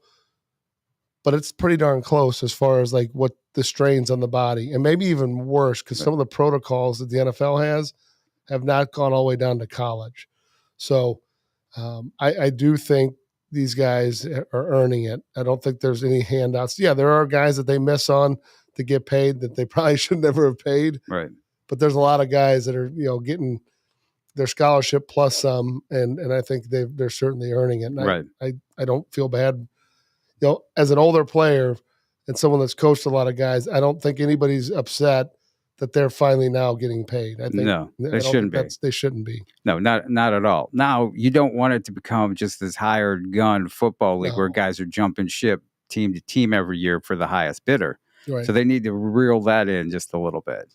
But it's pretty darn close as far as like what the strains on the body, and maybe even worse because some of the protocols that the NFL has have not gone all the way down to college. So I do think these guys are earning it. I don't think there's any handouts. Yeah, there are guys that they miss on to get paid that they probably should never have paid. Right. But there's a lot of guys that are, getting their scholarship plus some, and I think they're certainly earning it. And right. I don't feel bad. As an older player and someone that's coached a lot of guys, I don't think anybody's upset that they're finally now getting paid. I think they shouldn't be. They shouldn't be. No, not at all. Now, you don't want it to become just this hired gun football league where guys are jumping ship team to team every year for the highest bidder. Right. So they need to reel that in just a little bit.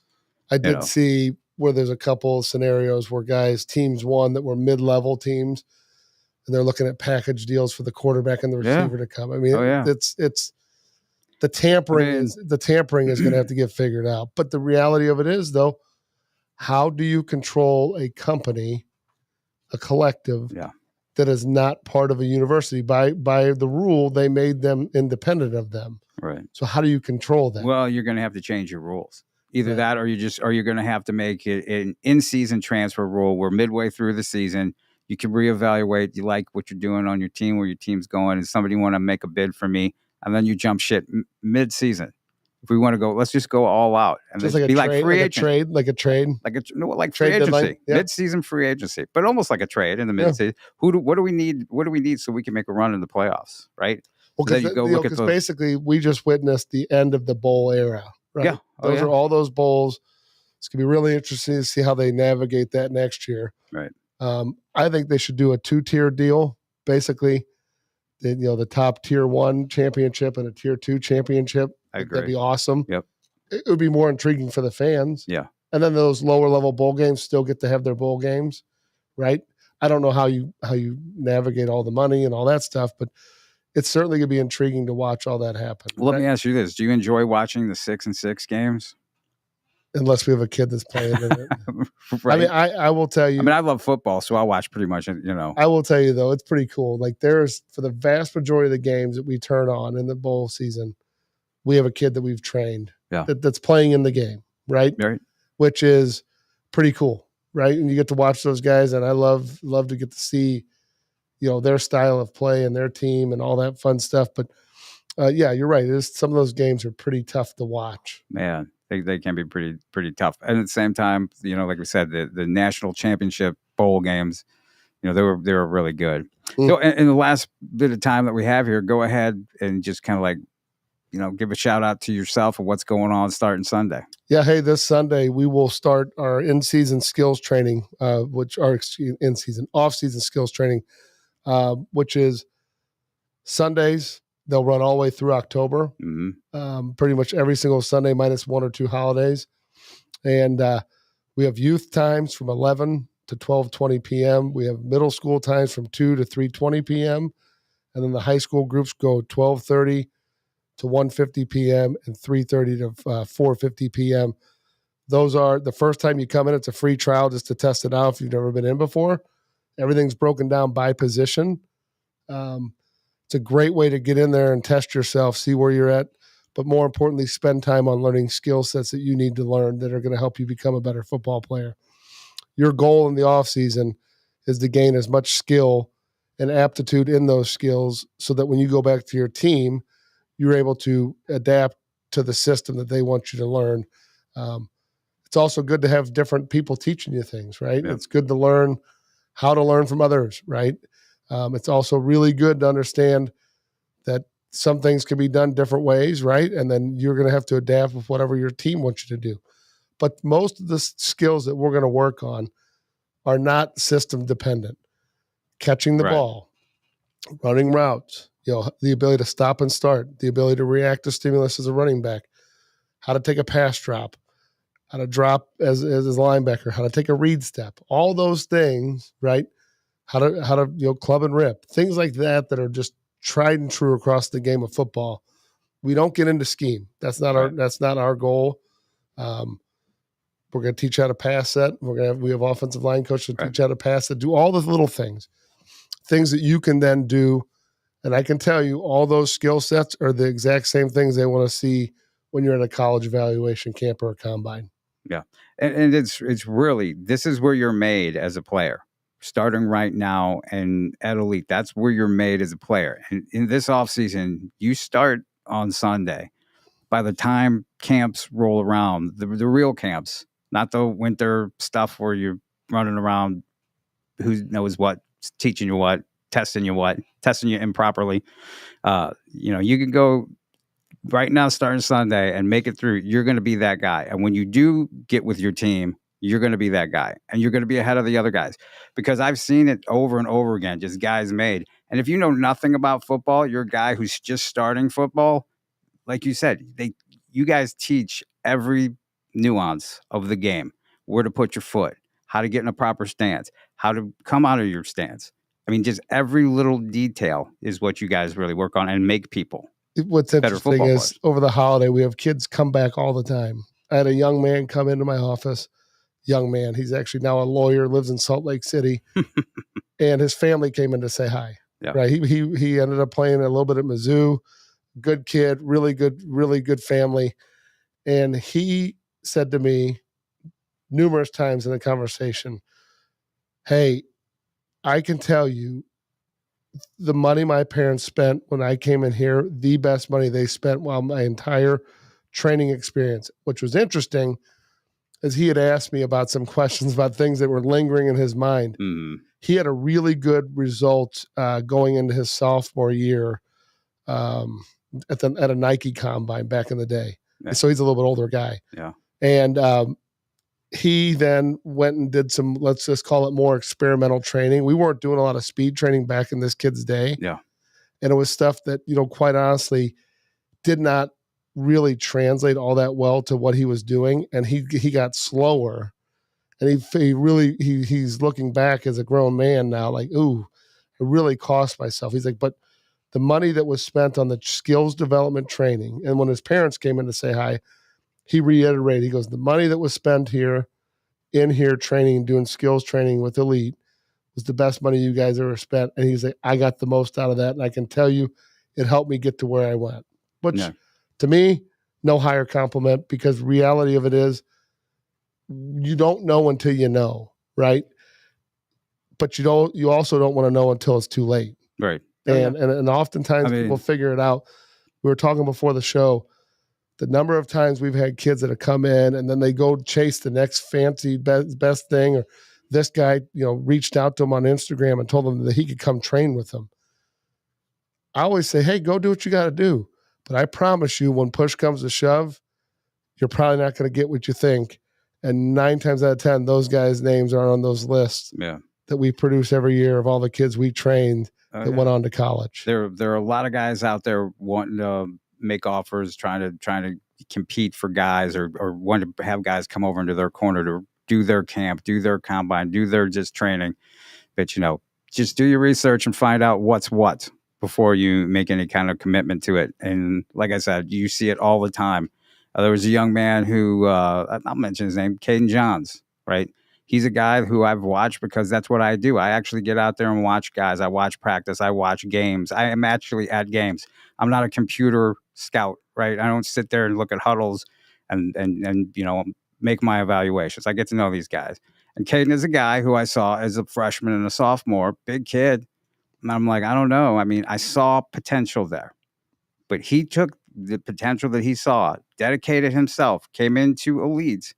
I did see where there's a couple of scenarios where teams won that were mid-level teams, and they're looking at package deals for the quarterback and the receiver to come. I mean, it's the tampering is going to have to get figured out. But the reality of it is, though, how do you control a company, a collective, that is not part of a university? By the rule, they made them independent of them. Right. So how do you control that? Well, you're going to have to change your rules. Either that, or you're going to have to make it an in-season transfer rule where midway through the season you can reevaluate. You like what you're doing on your team, where your team's going, and somebody want to make a bid for me, and then you jump shit mid-season. If we want to go, let's just go all out and just like be like free agent, like free agency, mid-season free agency, but almost like a trade in the mid-season. What do we need? What do we need so we can make a run in the playoffs? Right. Well, because basically we just witnessed the end of the bowl era. Right? Yeah. Those are all those bowls. It's going to be really interesting to see how they navigate that next year. Right. I think they should do a 2-tier deal. Basically, the top tier 1 championship and a tier 2 championship. I agree. That'd be awesome. Yep. It would be more intriguing for the fans. Yeah. And then those lower level bowl games still get to have their bowl games, right? I don't know how you navigate all the money and all that stuff, but it's certainly going to be intriguing to watch all that happen. Well, let me ask you this. Do you enjoy watching the 6-6 games? Unless we have a kid that's playing in it. Right. I mean, I will tell you. I mean, I love football, so I'll watch pretty much, I will tell you, though, it's pretty cool. Like, there's, for the vast majority of the games that we turn on in the bowl season, we have a kid that we've trained that's playing in the game, right? Right. Which is pretty cool, right? And you get to watch those guys, and I love to get to see their style of play and their team and all that fun stuff. But you're right. Some of those games are pretty tough to watch. Man, they can be pretty tough. And at the same time, like we said, the national championship bowl games, they were really good. So in the last bit of time that we have here, go ahead and just kind of like, give a shout out to yourself and what's going on starting Sunday. Yeah. Hey, this Sunday we will start our in-season skills training, off-season skills training, which is Sundays. They'll run all the way through October, pretty much every single Sunday minus 1 or 2 holidays. And we have youth times from 11 to 12:20 p.m. We have middle school times from 2 to 3:20 p.m. And then the high school groups go 12:30 to 1:50 p.m. and 3:30 to 4:50 p.m. Those are the first time you come in. It's a free trial just to test it out if you've never been in before. Everything's broken down by position. It's a great way to get in there and test yourself, see where you're at, but more importantly, spend time on learning skill sets that you need to learn that are going to help you become a better football player. Your goal in the offseason is to gain as much skill and aptitude in those skills so that when you go back to your team, you're able to adapt to the system that they want you to learn. It's also good to have different people teaching you things, right? Yeah. It's good to learn how to learn from others, right? It's also really good to understand that some things can be done different ways, right? And then you're going to have to adapt with whatever your team wants you to do. But most of the skills that we're going to work on are not system dependent. Catching the ball, running routes, the ability to stop and start, the ability to react to stimulus as a running back, how to take a pass drop, how to drop as a linebacker, how to take a read step, all those things, right? How to club and rip, things like that are just tried and true across the game of football. We don't get into scheme. That's not our goal. We're going to teach how to pass set. We have offensive line coaches to teach how to pass it, do all the little things that you can then do. And I can tell you all those skill sets are the exact same things they want to see when you're at a college evaluation camp or a combine. Yeah. And it's really, this is where you're made as a player. Starting right now and at Elite, that's where you're made as a player. And in this offseason, you start on Sunday. By the time camps roll around, the real camps, not the winter stuff where you're running around, who knows what, teaching you what, testing you improperly. You can go right now starting Sunday and make it through. You're going to be that guy. And when you do get with your team, you're going to be that guy, and you're going to be ahead of the other guys, because I've seen it over and over again, just guys made. And if you know nothing about football, you're a guy who's just starting football. Like you said, you guys teach every nuance of the game, where to put your foot, how to get in a proper stance, how to come out of your stance. I mean, just every little detail is what you guys really work on and make people. What's interesting is players. Over the holiday, we have kids come back all the time. I had a young man come into my office. Young man, he's actually now a lawyer, lives in Salt Lake City, and his family came in to say hi. Yeah. Right? He ended up playing a little bit at Mizzou. Good kid, really good family, and he said to me numerous times in the conversation, "Hey, I can tell you the money my parents spent when I came in here, the best money they spent while my entire training experience," which was interesting, as he had asked me about some questions about things that were lingering in his mind. Mm-hmm. He had a really good result going into his sophomore year at a Nike combine back in the day. Yeah. So he's a little bit older guy. Yeah. And he then went and did some, let's just call it more experimental training. We weren't doing a lot of speed training back in this kid's day. Yeah. And it was stuff that, quite honestly, did not really translate all that well to what he was doing. And he got slower. And he's looking back as a grown man now, like, ooh, it really cost myself. He's like, but the money that was spent on the skills development training, and when his parents came in to say hi, he reiterated, he goes, the money that was spent here training, doing skills training with Elite was the best money you guys ever spent. And he's like, I got the most out of that. And I can tell you it helped me get to where I went, which to me, no higher compliment, because reality of it is you don't know until you know, right? But you also don't want to know until it's too late. Right. And oftentimes people figure it out. We were talking before the show, the number of times we've had kids that have come in and then they go chase the next fancy best thing, or this guy, reached out to them on Instagram and told them that he could come train with them. I always say, hey, go do what you got to do. But I promise you, when push comes to shove, you're probably not going to get what you think. And 9 times out of 10, those guys' names are on those lists that we produce every year of all the kids we trained that went on to college. There are a lot of guys out there wanting to make offers, trying to compete for guys, or wanting to have guys come over into their corner to do their camp, do their combine, do their just training. But, just do your research and find out what's what before you make any kind of commitment to it. And like I said, you see it all the time. There was a young man who, I'll mention his name, Caden Johns, right? He's a guy who I've watched because that's what I do. I actually get out there and watch guys. I watch practice. I watch games. I am actually at games. I'm not a computer scout, right? I don't sit there and look at huddles and make my evaluations. I get to know these guys. And Caden is a guy who I saw as a freshman and a sophomore, big kid. And I'm like, I don't know. I mean, I saw potential there. But he took the potential that he saw, dedicated himself, came into Elite,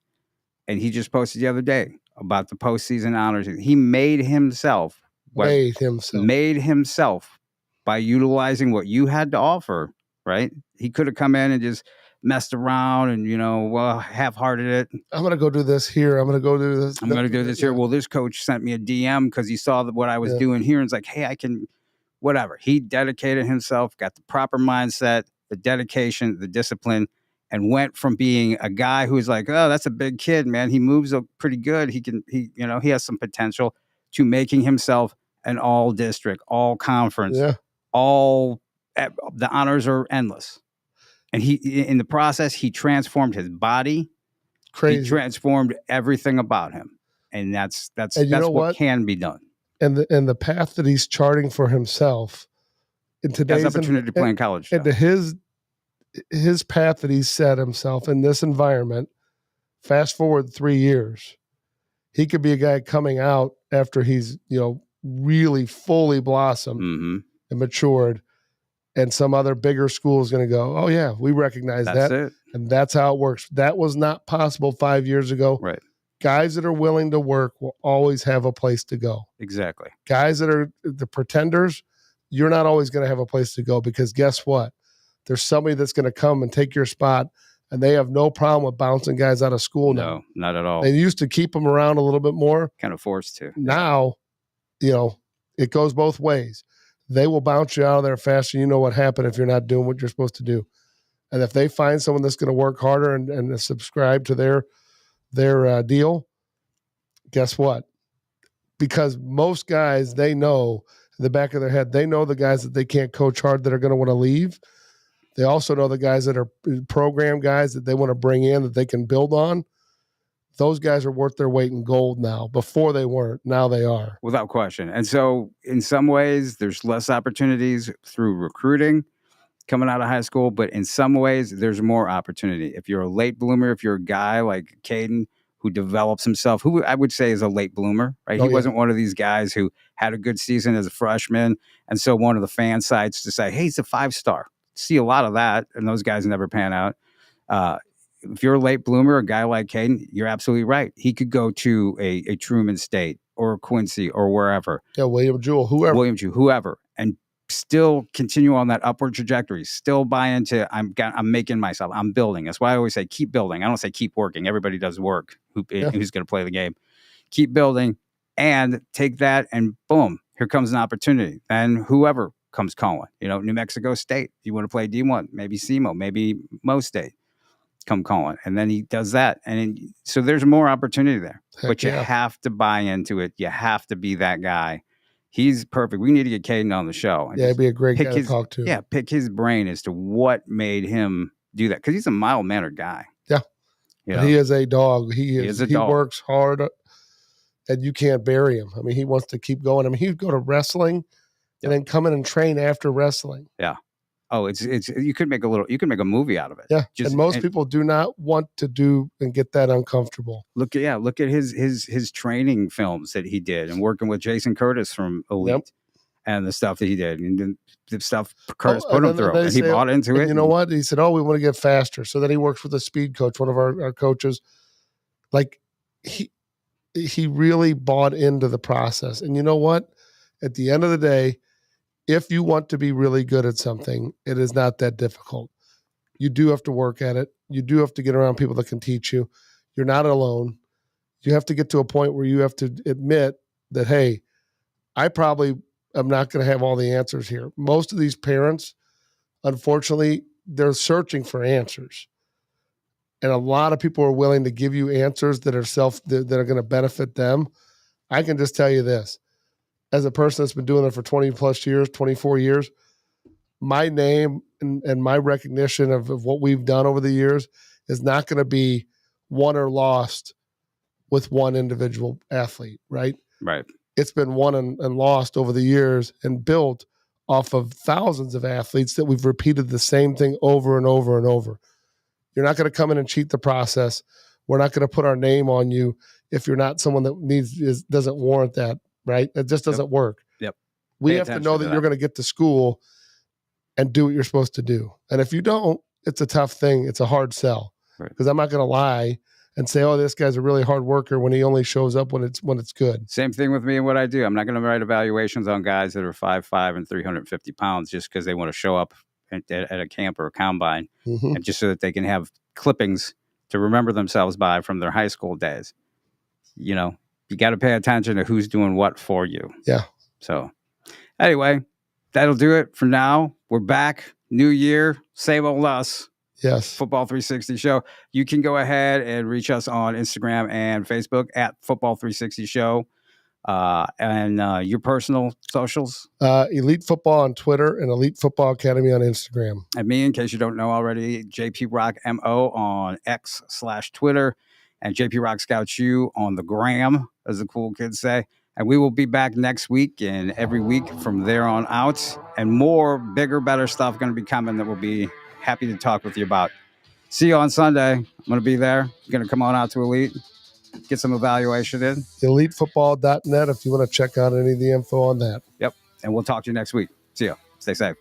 and he just posted the other day about the postseason honors. He made himself by utilizing what you had to offer, right? He could have come in and just messed around and, half-hearted it. I'm going to go do this here. I'm going to go do this. I'm going to do this here. Well, this coach sent me a DM because he saw what I was doing here and it's like, hey, I can, whatever. He dedicated himself, got the proper mindset, the dedication, the discipline, and went from being a guy who's like, oh, that's a big kid, man. He moves up pretty good. He has some potential, to making himself an all district, all conference, all the honors are endless. And in the process, he transformed his body. Crazy. He transformed everything about him. And that's what can be done. And the path that he's charting for himself in today's opportunity to play in college. And to his path that he's set himself in this environment, fast forward 3 years, he could be a guy coming out after he's, really fully blossomed and matured, and some other bigger school is going to go, oh yeah, we recognize that. It. And that's how it works. That was not possible 5 years ago. Right. Guys that are willing to work will always have a place to go. Exactly. Guys that are the pretenders, you're not always going to have a place to go, because guess what? There's somebody that's going to come and take your spot, and they have no problem with bouncing guys out of school now. No, not at all. They used to keep them around a little bit more. Kind of forced to. Now, it goes both ways. They will bounce you out of there faster. You know what happened if you're not doing what you're supposed to do. And if they find someone that's going to work harder and subscribe to their deal, guess what? Because most guys, they know in the back of their head, they know the guys that they can't coach hard that are going to want to leave. They also know the guys that are program guys that they want to bring in that they can build on. Those guys are worth their weight in gold now. Before they weren't. Now they are. Without question. And so in some ways, there's less opportunities through recruiting coming out of high school, but in some ways, there's more opportunity. If you're a late bloomer, if you're a guy like Caden who develops himself, who I would say is a late bloomer, right? He wasn't one of these guys who had a good season as a freshman. And so one of the fan sites to say, hey, he's a 5-star. See a lot of that, and those guys never pan out. If you're a late bloomer, a guy like Caden, you're absolutely right. He could go to a Truman State or Quincy or wherever. Yeah, William Jewell, whoever, and still continue on that upward trajectory. Still buy into I'm making myself. I'm building. That's why I always say keep building. I don't say keep working. Everybody does work. Who's going to play the game? Keep building and take that, and boom, here comes an opportunity. And whoever comes calling, New Mexico State. You want to play D1, maybe SEMO, maybe Mo State. Come calling, and then he does that, and so there's more opportunity there. But you have to buy into it. You have to be that guy. He's perfect. We need to get Caden on the show. Yeah, he'd be a great guy to talk to. Yeah, pick his brain as to what made him do that, because he's a mild-mannered guy. Yeah, he is a dog. He works hard, and you can't bury him. I mean, he wants to keep going. I mean, he'd go to wrestling and then come in and train after wrestling. Yeah. Oh, it's you could make a movie out of it. Yeah. And most people do not want to do and get that uncomfortable. Look at his training films that he did, and working with Jason Curtis from Elite and the stuff that he did, and the stuff Curtis put him through, and he bought into it. You know what? He said, we want to get faster. So then he works with a speed coach, one of our coaches. Like he really bought into the process. And you know what? At the end of the day, if you want to be really good at something, it is not that difficult. You do have to work at it. You do have to get around people that can teach you. You're not alone. You have to get to a point where you have to admit that, hey, I probably am not going to have all the answers here. Most of these parents, unfortunately, they're searching for answers. And a lot of people are willing to give you answers that are that are going to benefit them. I can just tell you this. As a person that's been doing it for 20 plus years, 24 years, my name and my recognition of what we've done over the years is not going to be won or lost with one individual athlete, right? Right. It's been won and lost over the years and built off of thousands of athletes that we've repeated the same thing over and over and over. You're not going to come in and cheat the process. We're not going to put our name on you if you're not someone that doesn't warrant that. Right? It just doesn't work. Yep. We have to know that you're going to get to school and do what you're supposed to do. And if you don't, it's a tough thing. It's a hard sell. Because I'm not going to lie and say, this guy's a really hard worker when he only shows up when it's good. Same thing with me and what I do. I'm not going to write evaluations on guys that are 5'5" and 350 pounds just because they want to show up at a camp or a combine, and just so that they can have clippings to remember themselves by from their high school days. You got to pay attention to who's doing what for you. Yeah. So anyway, that'll do it for now. We're back. New year. Same old us. Yes. Football 360 Show. You can go ahead and reach us on Instagram and Facebook at Football 360 Show. And your personal socials? Elite Football on Twitter and Elite Football Academy on Instagram. And me, in case you don't know already, JP Rock MO on X/Twitter. And JP Rock Scouts U on the gram, as the cool kids say. And we will be back next week and every week from there on out. And more, bigger, better stuff going to be coming that we'll be happy to talk with you about. See you on Sunday. I'm going to be there. I'm going to come on out to Elite, get some evaluation in. EliteFootball.net if you want to check out any of the info on that. Yep. And we'll talk to you next week. See you. Stay safe.